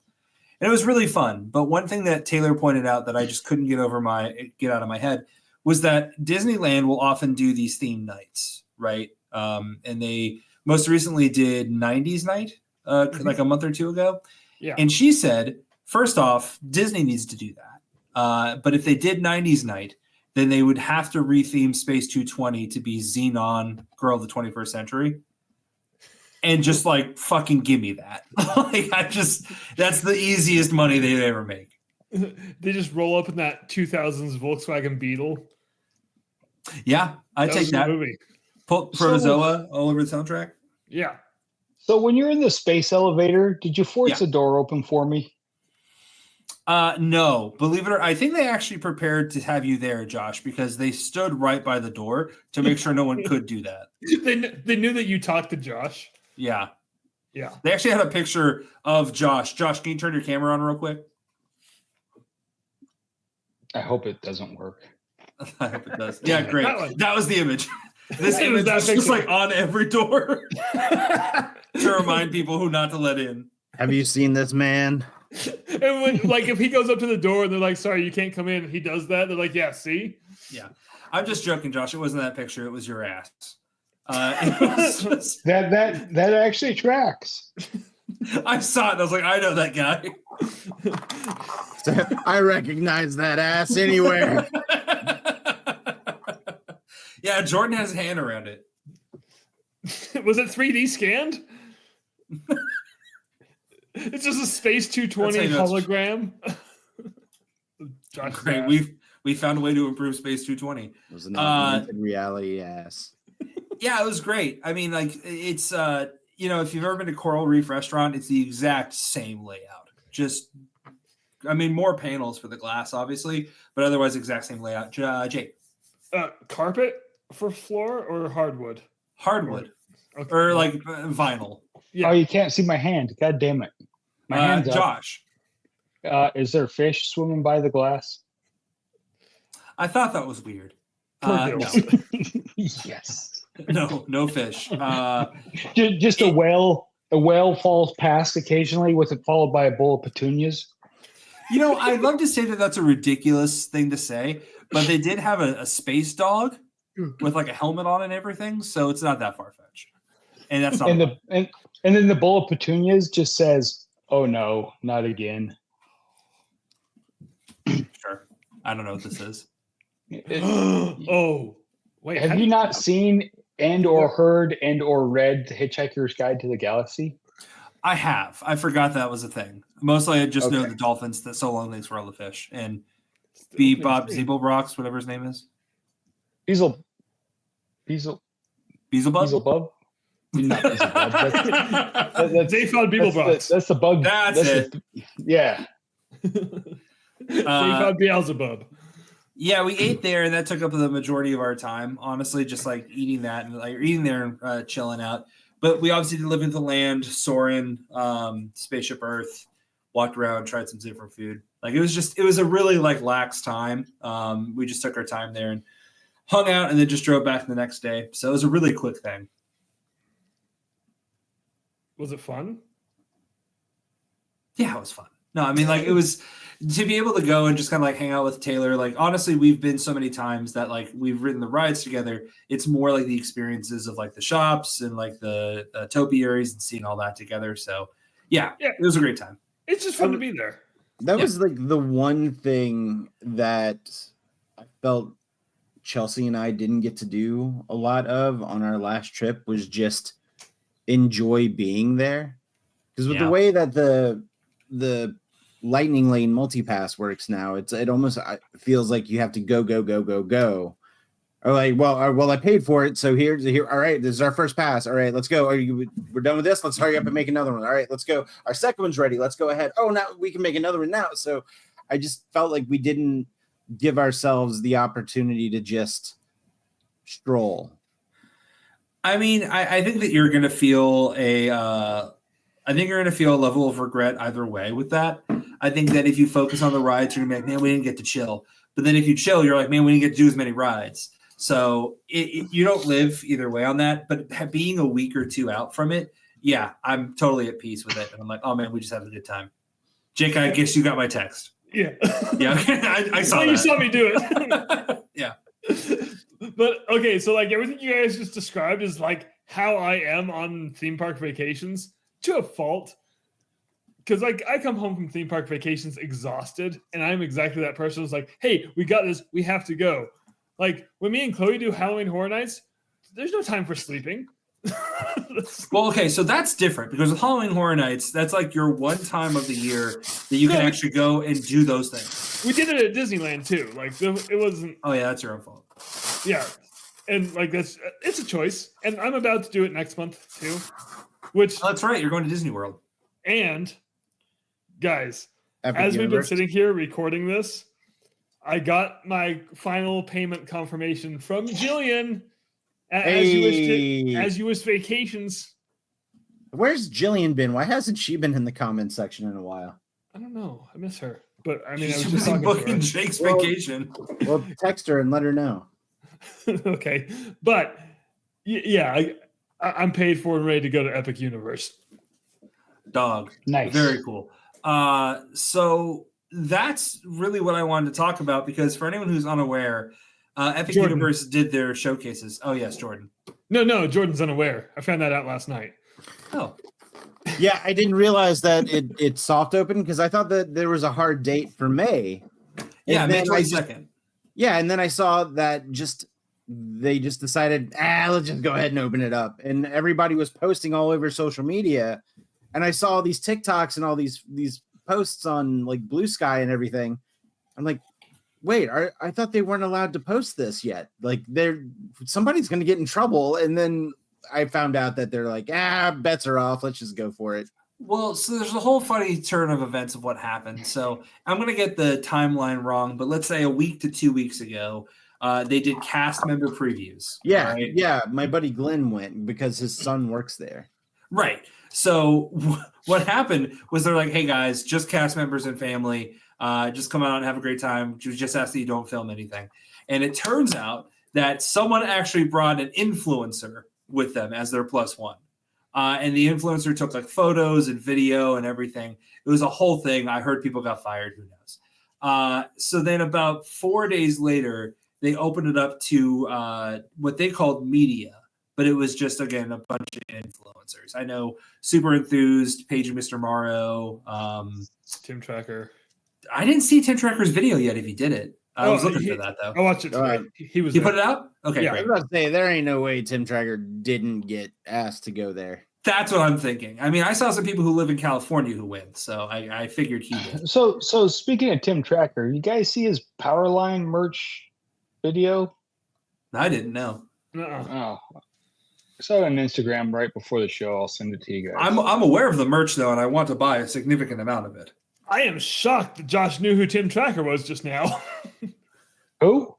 it was really fun. But one thing that Taylor pointed out that I just couldn't get out of my head was that Disneyland will often do these theme nights, right? And they most recently did 90s night like a month or two ago. Yeah. And she said, first off, Disney needs to do that. But if they did 90s night, then they would have to retheme Space 220 to be Xenon Girl of the 21st Century. And just like fucking give me that. That's the easiest money they ever make. They just roll up in that 2000s Volkswagen Beetle. Yeah, I That take was the that. movie. Put Protozoa all over the soundtrack. Yeah. So when you're in the space elevator, did you force the door open for me? No, believe it or I think they actually prepared to have you there, Josh, because they stood right by the door to make sure no one could do that. They knew that you talked to Josh. Yeah. Yeah. They actually had a picture of Josh. Josh, can you turn your camera on real quick? I hope it doesn't work. I hope it does. Yeah, great. That was the image. This It was image that was just picture. like on every door to remind people who not to let in. Have you seen this man? And when, like, if he goes up to the door and they're like, "Sorry, you can't come in," he does that. They're like, "Yeah, see." Yeah, I'm just joking, Josh. It wasn't that picture. It was your ass. It was just, That actually tracks. I saw it. And I was like, I know that guy. I recognize that ass anywhere. Yeah, Jordan has a hand around it. Was it 3D scanned? It's just a Space 220 That's how you hologram. Josh Great. Bass. We found a way to improve Space 220. It was an augmented reality ass. Yeah, it was great. I mean, like it's if you've ever been to Coral Reef Restaurant, it's the exact same layout. Just more panels for the glass, obviously, but otherwise exact same layout. Jake. Carpet for floor or hardwood? Hardwood. Okay. Or like vinyl. Yeah. Oh, you can't see my hand. God damn it. My hand's up. Josh. Is there fish swimming by the glass? I thought that was weird. Poor No, girls. Yes. no fish. Just a whale. A whale falls past occasionally with it followed by a bowl of petunias. I'd love to say that that's a ridiculous thing to say, but they did have a space dog with like a helmet on and everything, so it's not that far-fetched. And that's not And then the bowl of petunias just says, "Oh no, not again." sure. I don't know what this is. Oh, wait. Have you not seen and or heard and or read The Hitchhiker's Guide to the Galaxy? I have. I forgot that was a thing. Mostly I just know Okay. the dolphins that so long thanks for all the fish. And Bob Zeebelbrox, whatever his name is. Beelzebub? Beelzebub? Beelzebub? Not Beelzebub. They found Beeblebrox. That's the bug. That's it. Yeah. They found Beelzebub. Yeah, we ate there, and that took up the majority of our time. Honestly, just like eating that and like eating there and chilling out. But we obviously did live in the land, Soarin', Spaceship Earth, walked around, tried some different food. Like it was a really like lax time. We just took our time there and hung out, and then just drove back the next day. So it was a really quick thing. Was it fun? Yeah, it was fun. No, I mean, like, it was to be able to go and just kind of like hang out with Taylor. Like, honestly, we've been so many times that like we've ridden the rides together. It's more like the experiences of like the shops and like the topiaries and seeing all that together. So yeah, it was a great time. It's just fun to be there. That was like the one thing that I felt Chelsea and I didn't get to do a lot of on our last trip was just enjoy being there. Because with the way that the Lightning Lane multipass works now, it almost feels like you have to go. Or like, well, I paid for it, so here. All right, this is our first pass. All right, let's go. We're done with this. Let's hurry up and make another one. All right, let's go. Our second one's ready. Let's go ahead. Oh, now we can make another one now. So I just felt like we didn't give ourselves the opportunity to just stroll. I mean, I think that you're going to feel a level of regret either way with that. I think that if you focus on the rides, you're going to be like, man, we didn't get to chill. But then if you chill, you're like, man, we didn't get to do as many rides. So you don't live either way on that. But being a week or two out from it, yeah, I'm totally at peace with it. And I'm like, oh, man, we just had a good time. Jake, I guess you got my text. Yeah. Yeah, I saw that. You saw me do it. Yeah. But, okay, so, like, everything you guys just described is, like, how I am on theme park vacations to a fault. Because, like, I come home from theme park vacations exhausted, and I'm exactly that person who's like, hey, we got this. We have to go. Like, when me and Chloe do Halloween Horror Nights, there's no time for sleeping. Well, okay, so that's different because with Halloween Horror Nights, that's like your one time of the year that you can actually go and do those things. We did it at Disneyland, too. Like, it wasn't... Oh, yeah, that's your own fault. Yeah. And, like, it's a choice. And I'm about to do it next month, too. Which... Oh, that's right. You're going to Disney World. And... Guys, Epic as Universe. we've been sitting here recording this, I got my final payment confirmation from Jillian as you wish vacations. Where's Jillian been? Why hasn't she been in the comment section in a while? I don't know. I miss her. But I mean, I was She's just talking booking to her. Jake's vacation. Well, text her and let her know. Okay. But yeah, I'm paid for and ready to go to Epic Universe. Dog. Nice. Very cool. So that's really what I wanted to talk about because for anyone who's unaware, Epic Jordan. Universe did their showcases. Oh, yes, Jordan. No, Jordan's unaware. I found that out last night. Oh. Yeah, I didn't realize that it soft opened because I thought that there was a hard date for May. Yeah, And May then 22nd. and then I saw that they just decided, let's just go ahead and open it up. And everybody was posting all over social media. And I saw these TikToks and all these posts on like Blue Sky and everything. I'm like, wait, I thought they weren't allowed to post this yet. Like somebody's going to get in trouble. And then I found out that they're like, bets are off. Let's just go for it. Well, so there's a whole funny turn of events of what happened. So I'm going to get the timeline wrong, but let's say a week to 2 weeks ago, they did cast member previews. Yeah, right? yeah. My buddy Glenn went because his son works there. Right. So what happened was they're like, hey, guys, just cast members and family. Just come out and have a great time. Just ask that you don't film anything. And it turns out that someone actually brought an influencer with them as their plus one. And the influencer took like photos and video and everything. It was a whole thing. I heard people got fired. Who knows? So then about 4 days later, they opened it up to what they called media. But it was just, again, a bunch of influencers. I know Super Enthused, Paige and Mr. Morrow. Tim Tracker. I didn't see Tim Tracker's video yet if he did it. I was looking for that, though. I watched it. All right. He was He there. put it out? Okay, Yeah. I great. was about to say, there ain't no way Tim Tracker didn't get asked to go there. That's what I'm thinking. I mean, I saw some people who live in California who went, so I figured he did. So speaking of Tim Tracker, you guys see his Powerline merch video? I didn't know. Uh-uh. Oh, I saw it on Instagram right before the show. I'll send it to you guys. I'm aware of the merch, though, and I want to buy a significant amount of it. I am shocked that Josh knew who Tim Tracker was just now. Who?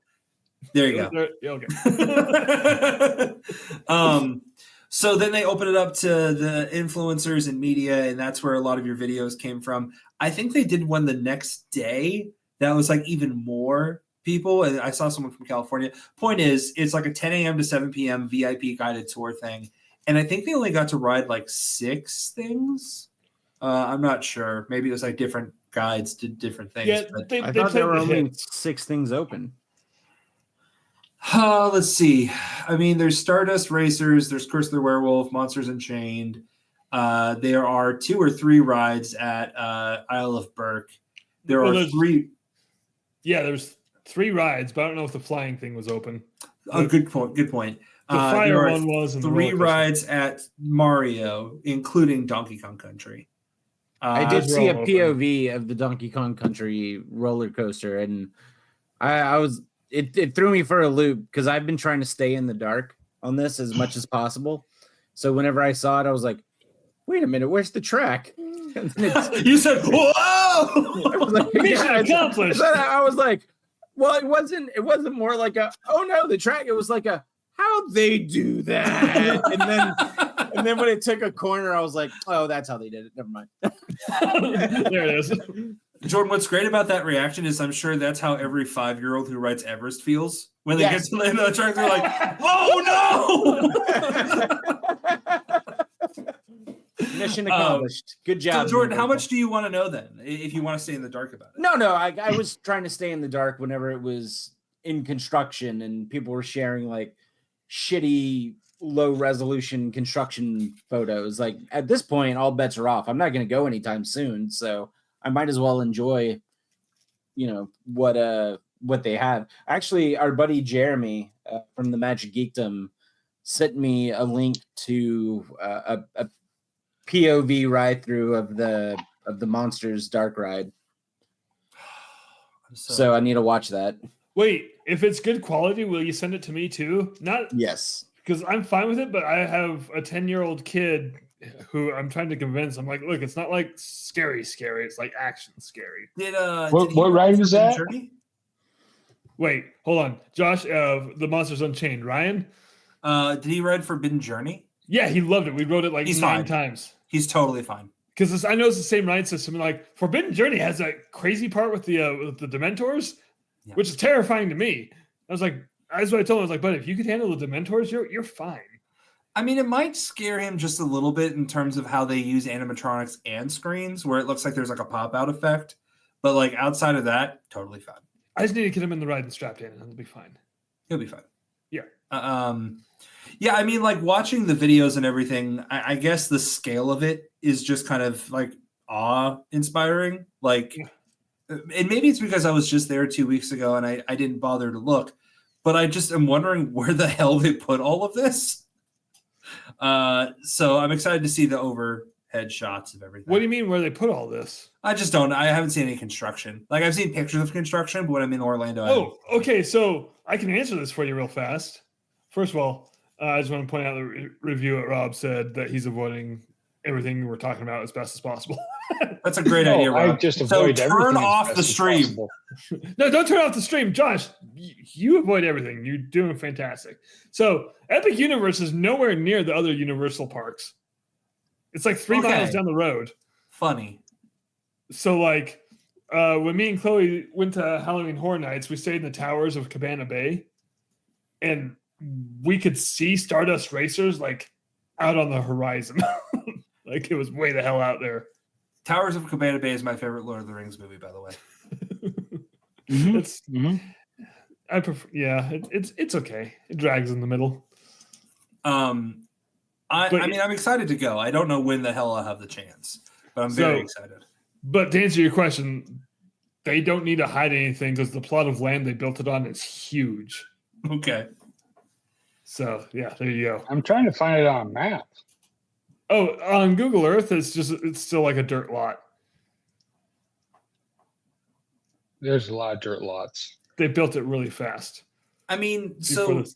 There you go. Yeah, okay. So then they open it up to the influencers and media, and that's where a lot of your videos came from. I think they did one the next day that was like even more people. And I saw someone from California. Point is, it's like a 10 a.m. to 7 p.m. VIP guided tour thing. And I think they only got to ride like 6 things. I'm not sure. Maybe it was like different guides to different things. Yeah, but, they I thought played there were the only hits. 6 things open. let's see. I mean, there's Stardust Racers, there's Curse of the Werewolf, Monsters Unchained. There are 2 or 3 rides at Isle of Burke. There are there's 3. Yeah, there's 3 rides, but I don't know if the flying thing was open. Oh, good point. Good point. The fire there are one was, and the 3 roller coaster. rides at Mario, including Donkey Kong Country. I did those were see a all open. POV of the Donkey Kong Country roller coaster, and I was it threw me for a loop because I've been trying to stay in the dark on this as much as possible. So whenever I saw it, I was like, "Wait a minute, where's the track?" And then You said, "Whoa!" I was like, Mission yeah, accomplished. I was like, well, it wasn't more like a, oh no, the track. It was like a, how'd they do that? and then when it took a corner, I was like, oh, that's how they did it. Never mind. There it is. Jordan, what's great about that reaction is I'm sure that's how every 5-year-old who rides Everest feels when they Yes. get to the end of the track. They're like, "Oh no!" Mission accomplished. Good job. So, Jordan, how Universal. much do you want to know then, if you want to stay in the dark about it? No, I was trying to stay in the dark whenever it was in construction and people were sharing like shitty low resolution construction photos. Like at this point, all bets are off. I'm not going to go anytime soon, so I might as well enjoy, what they have. Actually, our buddy Jeremy from the Magic Geekdom sent me a link to a POV ride through of the Monsters Dark Ride. So I need to watch that. Wait, if it's good quality, will you send it to me too? Not Yes. because I'm fine with it, but I have a 10-year-old kid who I'm trying to convince. I'm like, look, it's not like scary. It's like action scary. What ride was that? Journey? Wait, hold on. Josh, the Monsters Unchained. Ryan? Did he ride Forbidden Journey? Yeah, he loved it. We rode it like He's 9 fine. times. He's totally fine. Because I know it's the same ride system. And like Forbidden Journey has that crazy part with the Dementors, Yeah. which is terrifying to me. I was like, that's what I told him. I was like, but if you could handle the Dementors, you're fine. I mean, it might scare him just a little bit in terms of how they use animatronics and screens, where it looks like there's like a pop-out effect. But like outside of that, totally fine. I just need to get him in the ride and strapped in, and it'll be fine. He'll be fine. Yeah. Yeah, I mean, like watching the videos and everything, I guess the scale of it is just kind of like awe-inspiring. Like, and maybe it's because I was just there 2 weeks ago and I didn't bother to look, but I just am wondering where the hell they put all of this. So I'm excited to see the overhead shots of everything. What do you mean where they put all this? I just don't. I haven't seen any construction. Like I've seen pictures of construction, but when I'm in Orlando, Oh, okay. So I can answer this for you real fast. First of all, I just want to point out the review that Rob said that he's avoiding everything we're talking about as best as possible. that's a great idea, I Rob. just So avoid turn everything as off best the as stream. possible. No, don't turn off the stream. Josh, you avoid everything. You're doing fantastic. So Epic Universe is nowhere near the other Universal parks. It's like 3 Okay. miles down the road. Funny. So like when me and Chloe went to Halloween Horror Nights, we stayed in the towers of Cabana Bay, and we could see Stardust Racers like out on the horizon. Like it was way the hell out there. Towers of Cabana Bay is my favorite Lord of the Rings movie, by the way. It's Mhm. I prefer, yeah, it's okay. It drags in the middle. I But- mean, I'm excited to go. I don't know when the hell I'll have the chance, but I'm very excited. But to answer your question, they don't need to hide anything because the plot of land they built it on is huge. Okay. So yeah, there you go. I'm trying to find it on a map. Oh, on Google Earth, it's still like a dirt lot. There's a lot of dirt lots. They built it really fast. I mean, before so this.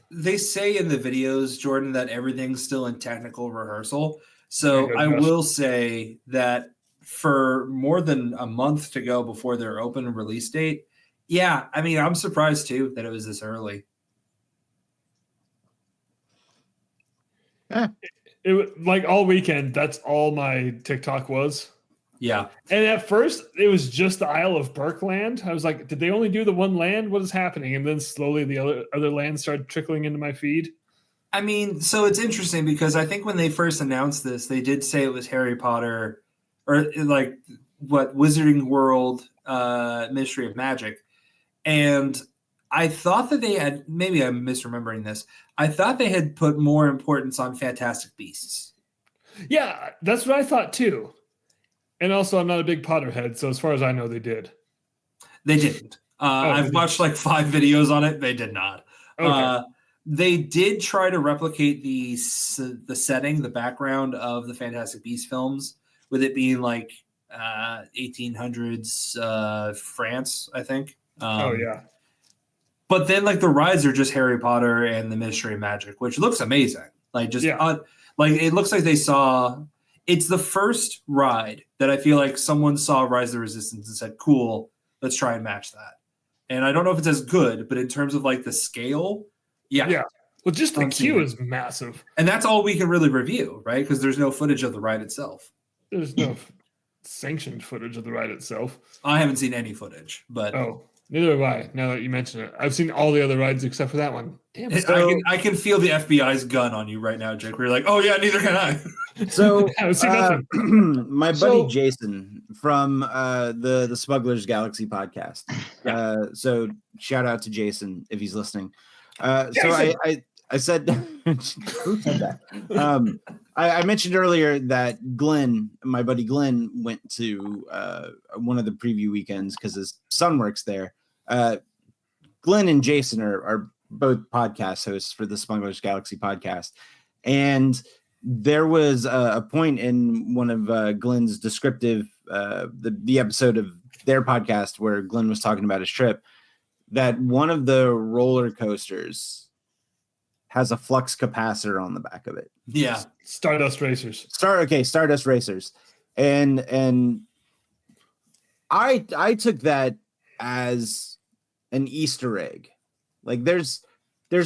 they say in the videos, Jordan, that everything's still in technical rehearsal. So There you go, I Josh. will say that for more than a month to go before their open release date, yeah, I mean, I'm surprised too that it was this early. It was like all weekend. That's all my TikTok was. Yeah. And at first, it was just the Isle of Burke land. I was like, did they only do the one land? What is happening? And then slowly the other lands started trickling into my feed. I mean, so it's interesting because I think when they first announced this, they did say it was Harry Potter, or like Wizarding World, Ministry of Magic, and I thought that they had, maybe I'm misremembering this, I thought they had put more importance on Fantastic Beasts. Yeah, that's what I thought too. And also, I'm not a big Potterhead, so as far as I know, they did. They didn't. I've watched like 5 videos on it. They did not. Okay. They did try to replicate the setting, the background of the Fantastic Beasts films, with it being like 1800s France, I think. Yeah. But then, like, the rides are just Harry Potter and the Ministry of Magic, which looks amazing. Like, just like it looks like they saw. It's the first ride that I feel like someone saw Rise of the Resistance and said, "Cool, let's try and match that." And I don't know if it's as good, but in terms of like the scale, yeah. Well, just the queue is massive, and that's all we can really review, right? Because there's no footage of the ride itself. There's no sanctioned footage of the ride itself. I haven't seen any footage, but neither have I. Now that you mention it, I've seen all the other rides except for that one. Damn it! I can feel the FBI's gun on you right now, Jake. Where you're like, oh yeah, neither can I. So I've seen nothing. My buddy Jason from the Smugglers Galaxy podcast. So shout out to Jason if he's listening. So I said, who said that? I mentioned earlier that Glenn, my buddy Glenn, went to one of the preview weekends because his son works there. Glenn and Jason are both podcast hosts for the Smugglers Galaxy podcast. And there was a point in one of Glenn's descriptive, the episode of their podcast where Glenn was talking about his trip, that one of the roller coasters has a flux capacitor on the back of it. Yeah. Stardust Racers. Stardust Racers. And I took that as an Easter egg. Like there's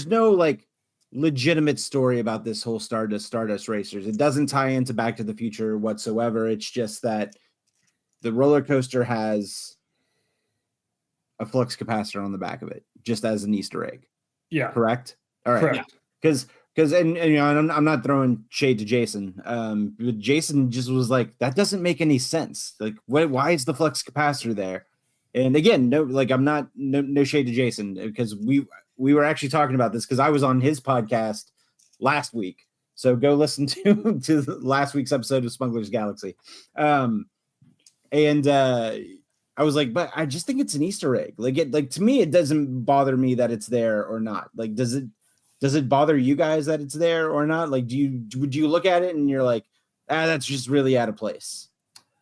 no like legitimate story about this whole Stardust Racers. It doesn't tie into Back to the Future whatsoever. It's just that the roller coaster has a flux capacitor on the back of it, just as an Easter egg. Yeah. Correct? All right. Correct. Because and you know, I'm not throwing shade to Jason. But Jason just was like, that doesn't make any sense. Like, why is the flux capacitor there? And again, no shade to Jason, because we were actually talking about this because I was on his podcast last week. So go listen to last week's episode of Smugglers Galaxy. I was like, but I just think it's an Easter egg. Like to me, it doesn't bother me that it's there or not. Like, does it bother you guys that it's there or not? Like, would you look at it and you're like, that's just really out of place?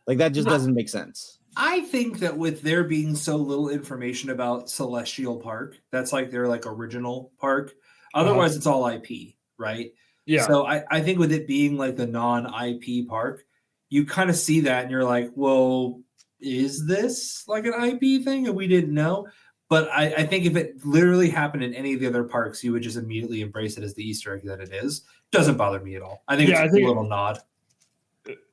Like that just doesn't make sense. I think that with there being so little information about Celestial Park, that's like their like original park. Otherwise, it's all IP, right? Yeah. So I think with it being like the non-IP park, you kind of see that and you're like, well, is this like an IP thing and we didn't know? But I think if it literally happened in any of the other parks, you would just immediately embrace it as the Easter egg that it is. Doesn't bother me at all. I think it's a little nod.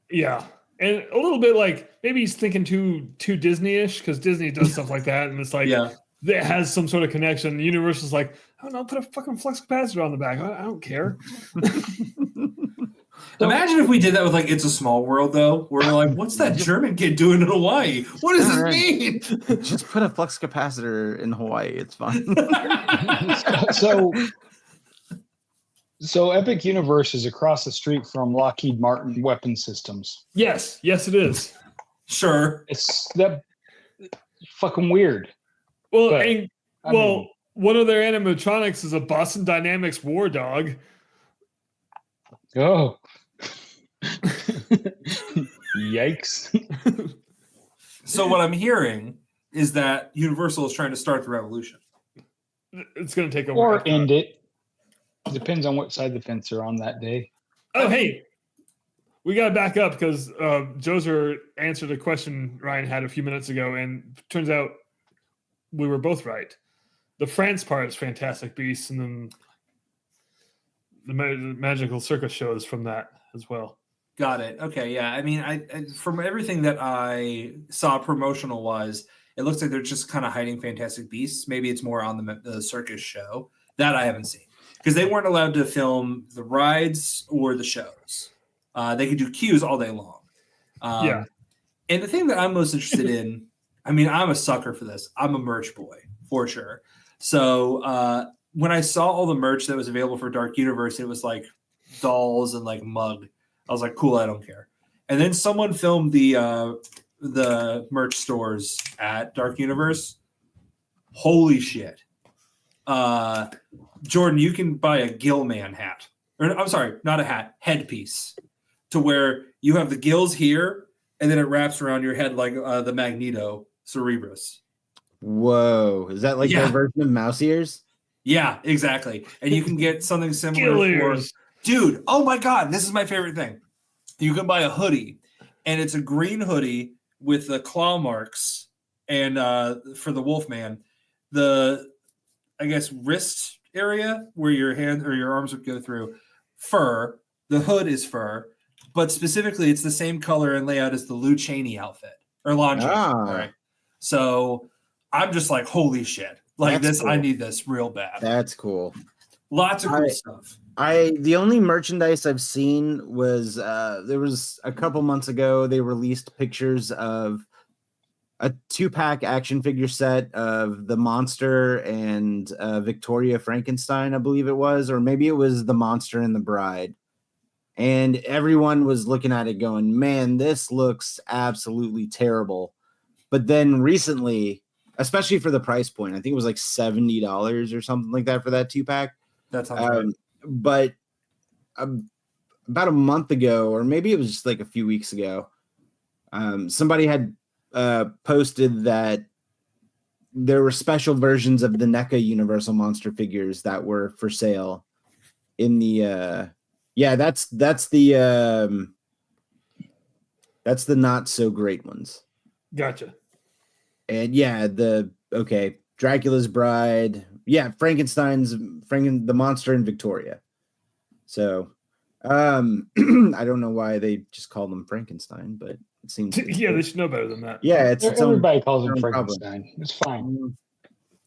Yeah. And a little bit like maybe he's thinking too Disney-ish because Disney does stuff like that. And it's like, it has some sort of connection. Universal's like, I don't know, put a fucking flux capacitor on the back. I don't care. Imagine if we did that with like It's a Small World, though. We're like, what's that German kid doing in Hawaii? What does this mean? Just put a flux capacitor in Hawaii. It's fine. So Epic Universe is across the street from Lockheed Martin Weapon Systems. Yes, it is. Sure. It's that fucking weird. Well, but, one of their animatronics is a Boston Dynamics war dog. Oh. Yikes. So what I'm hearing is that Universal is trying to start the revolution. It's going to take a while. Or end it. Depends on what side of the fence they're on that day. Oh, hey. We got to back up because Joser answered a question Ryan had a few minutes ago, and turns out we were both right. The France part is Fantastic Beasts, and then the Magical Circus shows from that as well. Got it. Okay, yeah. I mean, I from everything that I saw promotional wise, it looks like they're just kind of hiding Fantastic Beasts. Maybe it's more on the circus show that I haven't seen because they weren't allowed to film the rides or the shows. They could do queues all day long. And the thing that I'm most interested in, I mean, I'm a sucker for this. I'm a merch boy for sure. So when I saw all the merch that was available for Dark Universe, it was like dolls and like mug. I was like, cool, I don't care. And then someone filmed the merch stores at Dark Universe. Holy shit. Jordan, you can buy a Gillman hat. Or I'm sorry, not a hat, headpiece. To where you have the gills here, and then it wraps around your head like the Magneto Cerebrus. Whoa. Is that like Yeah. their version of mouse ears? Yeah, exactly. And you can get something Gill similar for ears. dude. Oh my god, this is my favorite thing. You can buy a hoodie, and it's a green hoodie with the claw marks, and for the Wolfman, I guess wrist area where your hand or your arms would go through, fur. The hood is fur, but specifically, it's the same color and layout as the Lou Chaney outfit or Lon Chaney. Ah. Sorry. So I'm just like, holy shit! Like That's this, I cool. need this real bad. That's cool. Lots of cool stuff. The only merchandise I've seen was there was a couple months ago they released pictures of a 2-pack action figure set of the Monster and Victoria Frankenstein, I believe it was, or maybe it was the Monster and the Bride. And everyone was looking at it going, man, this looks absolutely terrible. But then recently, especially for the price point, I think it was like $70 or something like that for that 2-pack. That sounds right. But about a month ago, or maybe it was just like a few weeks ago, somebody had posted that there were special versions of the NECA Universal Monster figures that were for sale in the that's the not so great ones. Gotcha. And Dracula's Bride, the Monster and Victoria. So I don't know why they just call them Frankenstein, but it seems Yeah, they should know better than that. yeah, it's its own, Everybody calls him own problem. Frankenstein. It's fine.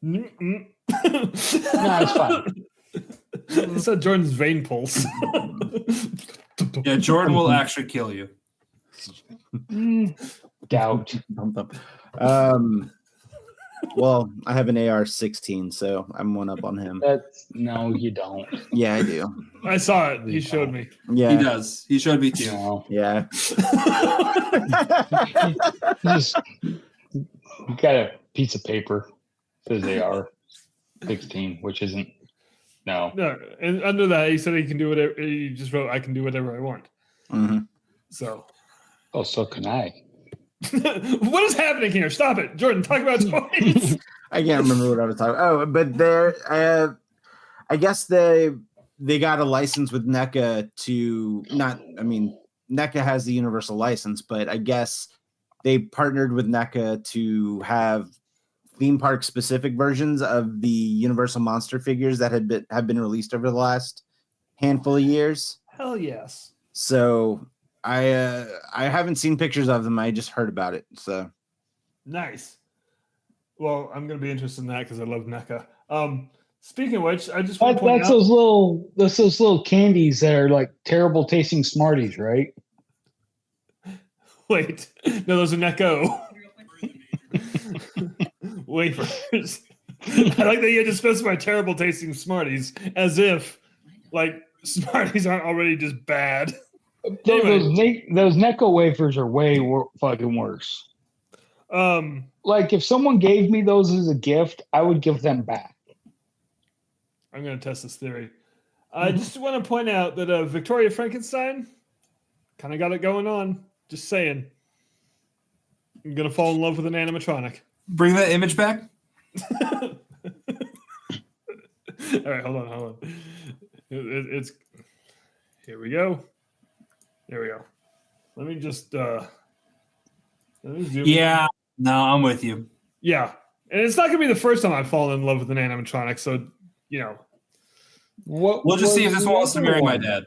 Mm-mm. No, it's fine. It's not Jordan's vein pulse. Yeah, Jordan will actually kill you. Doubt. Well, I have an AR-16, so I'm one up on him. No, you don't. Yeah, I do. I saw it. He showed me. Yeah, He does. He showed me too. No. yeah. You got a piece of paper says they are 16, which isn't. No. No, and under that, he said he can do whatever. He just wrote, "I can do whatever I want." Mm-hmm. So, Oh, so can I. what is happening here? Stop it, Jordan. Talk about toys. I can't remember what I was talking. Oh, but there, I guess they got a license with NECA to not. I mean, NECA has the universal license, but I guess they partnered with NECA to have theme park specific versions of the Universal Monster figures that have been released over the last handful of years. Hell yes. So I haven't seen pictures of them. I just heard about it. So Nice. Well, I'm gonna be interested in that because I love NECA. Speaking of which, I just want to point That's out. those little candies that are like terrible tasting Smarties, right? Wait, no, those are NECO wafers. I like that you had to specify terrible tasting Smarties, as if like Smarties aren't already just bad. Anyway. Those Necco wafers are way fucking worse. Like if someone gave me those as a gift, I would give them back. I'm going to test this theory. I just want to point out that Victoria Frankenstein kind of got it going on. Just saying. I'm going to fall in love with an animatronic. Bring that image back. All right, hold on. It's here we go. There we go. Let me just zoom in. Yeah, no, I'm with you. Yeah. And it's not gonna be the first time I've fallen in love with an animatronic, so you know. We'll just see if this one wants to marry my dad.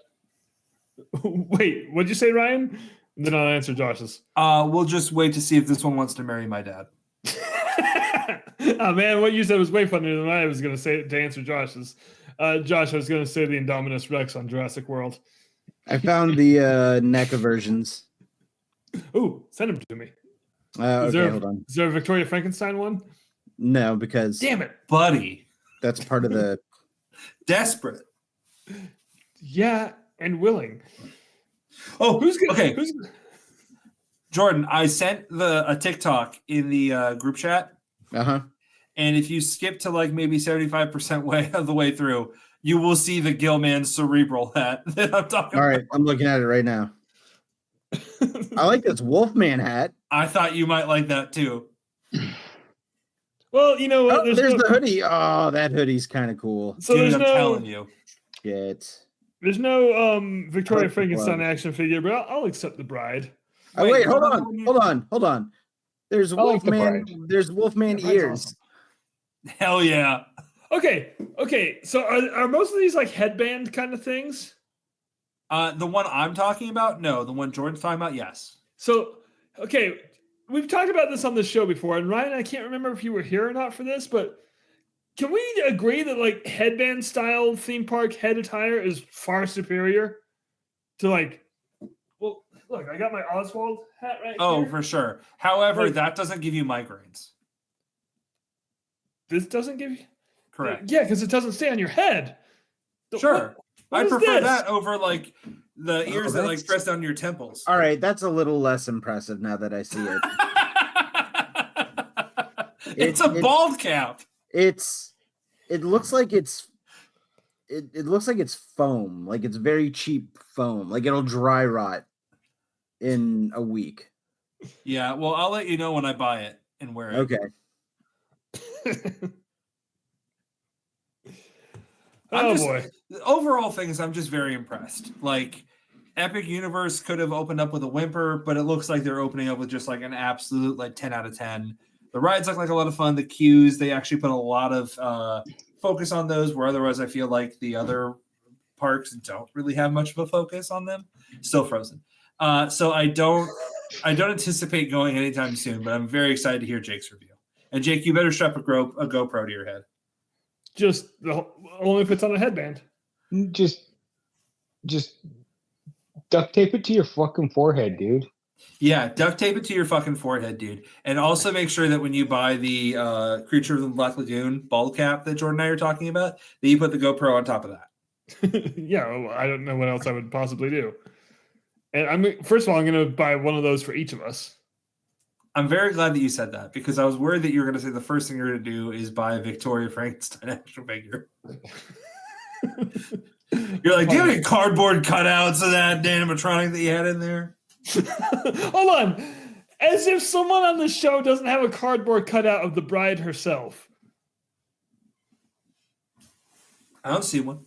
Wait, what'd you say, Ryan? And then I'll answer Josh's. We'll just wait to see if this one wants to marry my dad. Oh man, what you said was way funnier than I was gonna say to answer Josh's. Josh, I was gonna say the Indominus Rex on Jurassic World. I found the NECA versions. Ooh, send them to me. Okay, hold on. Is there a Victoria Frankenstein one? No, because Damn it. Buddy. that's part of the. Desperate. Yeah, and willing. Oh, Who's gonna, okay. Who's, Jordan, I sent a TikTok in the group chat. Uh-huh. And if you skip to like maybe 75% way of the way through, you will see the Gilman cerebral hat that I'm talking All right, about. I'm looking at it right now. I like this Wolfman hat. I thought you might like that too. well, you know what? Oh, there's the hoodie. Oh, that hoodie's kind of cool. So Dude, there's I'm no telling you. Shit. there's no Victoria Hook the Frankenstein plug. action figure, but I'll accept the bride. Oh, wait, hold what on. about when you- Hold on. There's I like the Wolfman. bride. There's Wolfman Yeah, bride's ears. awesome. Hell yeah. Okay. So are most of these like headband kind of things? The one I'm talking about, no. The one Jordan's talking about, yes. So, okay, we've talked about this on the show before, and Ryan, I can't remember if you were here or not for this, but can we agree that like headband style theme park head attire is far superior to like? Well, look, I got my Oswald hat right Oh, here. for sure. However, Like- that doesn't give you migraines. This doesn't give you. Correct. Yeah, because it doesn't stay on your head. Sure. what I is prefer this? that over like the ears that like that's- press down your temples. All right, that's a little less impressive now that I see it. It's a bald cap. It looks like it's foam. Like it's very cheap foam. Like it'll dry rot in a week. Yeah, well, I'll let you know when I buy it and wear it. Okay. Oh just- boy. The overall thing is I'm just very impressed. Like Epic Universe could have opened up with a whimper, but it looks like they're opening up with just like an absolute like 10 out of 10. The rides look like a lot of fun. The queues, they actually put a lot of focus on those, where otherwise I feel like the other parks don't really have much of a focus on them. Still Frozen. So I don't anticipate going anytime soon, but I'm very excited to hear Jake's review. And Jake, you better strap a GoPro to your head. Just only if it's on a headband. Just duct tape it to your fucking forehead, dude. Yeah, duct tape it to your fucking forehead, dude. And also make sure that when you buy the Creature of the Black Lagoon bald cap that Jordan and I are talking about, that you put the GoPro on top of that. Yeah, well, I don't know what else I would possibly do. And first of all, I'm going to buy one of those for each of us. I'm very glad that you said that, because I was worried that you were going to say the first thing you're going to do is buy a Victoria Frankenstein action figure. You're like, do you have any cardboard cutouts of that animatronic that you had in there? Hold on. As if someone on the show doesn't have a cardboard cutout of the bride herself. I don't see one.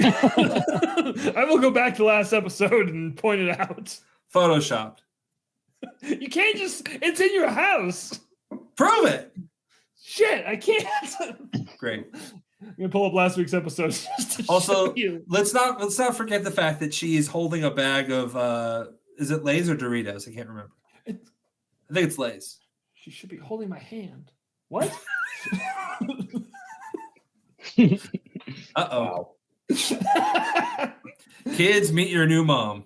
I will go back to last episode and point it out. Photoshopped. You can't just, it's in your house. Prove it. Shit, I can't. Great. I'm going to pull up last week's episode just to Also, show you. let's not forget the fact that she is holding a bag of is it Lay's or Doritos? I can't remember. I think it's Lay's. She should be holding my hand. What? Uh-oh. Kids, meet your new mom.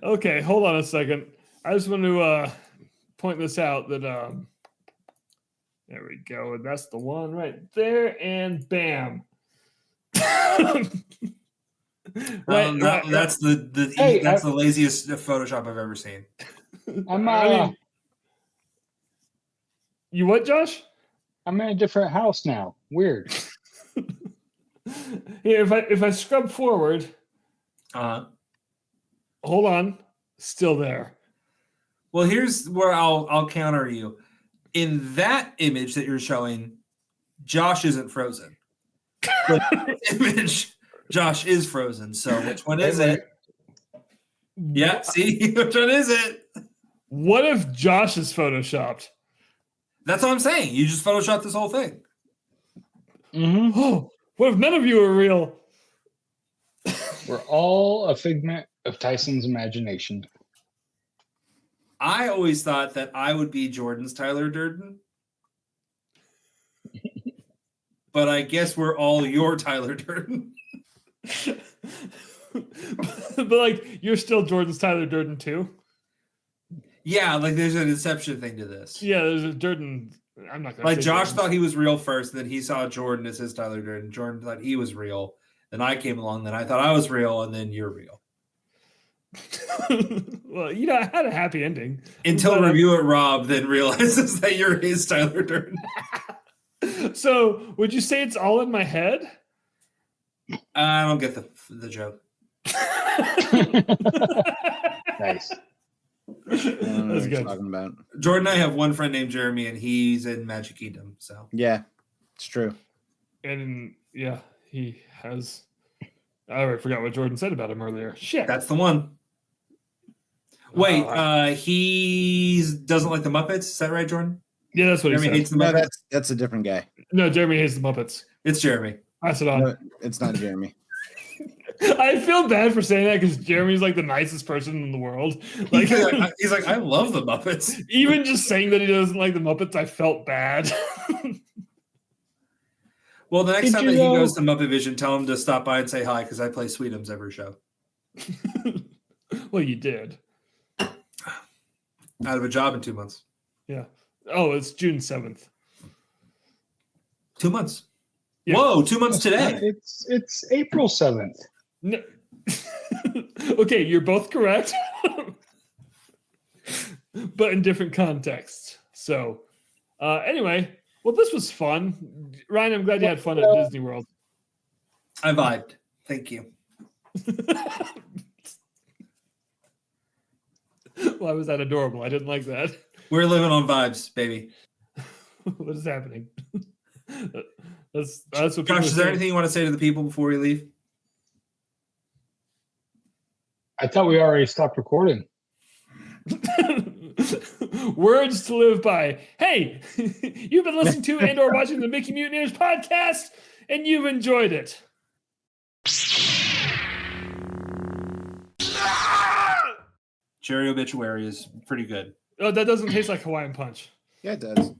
Okay, hold on a second. I just want to point this out that there we go. And that's the one right there, and bam. Right. That's the Hey, that's the laziest Photoshop I've ever seen. I'm I mean, you what, Josh? I'm in a different house now. Weird. Here, if I scrub forward, hold on, still there. Well, here's where I'll counter you. In that image that you're showing, Josh isn't frozen. But in this image, Josh is frozen. So which one is it? Yeah, see? Which one is it? What if Josh is photoshopped? That's what I'm saying. You just photoshopped this whole thing. Mm-hmm. Oh, what if none of you are real? We're all a figment of Tyson's imagination. I always thought that I would be Jordan's Tyler Durden. But I guess we're all your Tyler Durden. but like you're still Jordan's Tyler Durden too. Yeah, like there's an inception thing to this. Yeah, there's a Durden. I'm not gonna Like say Josh Durden. thought he was real first, then he saw Jordan as his Tyler Durden. Jordan thought he was real. Then I came along, then I thought I was real, and then you're real. Well, you know, I had a happy ending. Until But, Review It Rob then realizes that you're his Tyler Durden. So, would you say it's all in my head? I don't get the joke. Nice. I don't know what That's you're good. talking about. Jordan and I have one friend named Jeremy, and he's in Magic Kingdom. So Yeah, it's true. And yeah, he has. I already forgot what Jordan said about him earlier. Shit. that's the one. Wait, Oh, he doesn't like the Muppets. Is that right, Jordan? yeah, that's what Jeremy he said. hates the No, Muppets. that's a different guy. No, Jeremy hates the Muppets. It's Jeremy. Pass it on. No, it's not Jeremy. I feel bad for saying that because Jeremy's like the nicest person in the world. Like, He's like, I love the Muppets. even just saying that he doesn't like the Muppets, I felt bad. Well, the next Did time you that he know- goes to Muppet Vision, tell him to stop by and say hi because I play Sweetums every show. Well, you did. Out of a job in 2 months. Yeah. Oh, it's June 7th. 2 months. Yeah. Whoa, 2 months today. It's April 7th. No. Okay, you're both correct, but in different contexts. So, anyway, well, this was fun. Ryan, I'm glad you had fun at Disney World. I vibed. Thank you. Why was that adorable? I didn't like that. We're living on vibes, baby. What is happening? That's what people Josh, is there say. anything you want to say to the people before we leave? I thought we already stopped recording. Words to live by. Hey, you've been listening to and or watching the Mickey Mutineers podcast, and you've enjoyed it. Cherry Obituary is pretty good. Oh, that doesn't taste like Hawaiian Punch. Yeah, it does.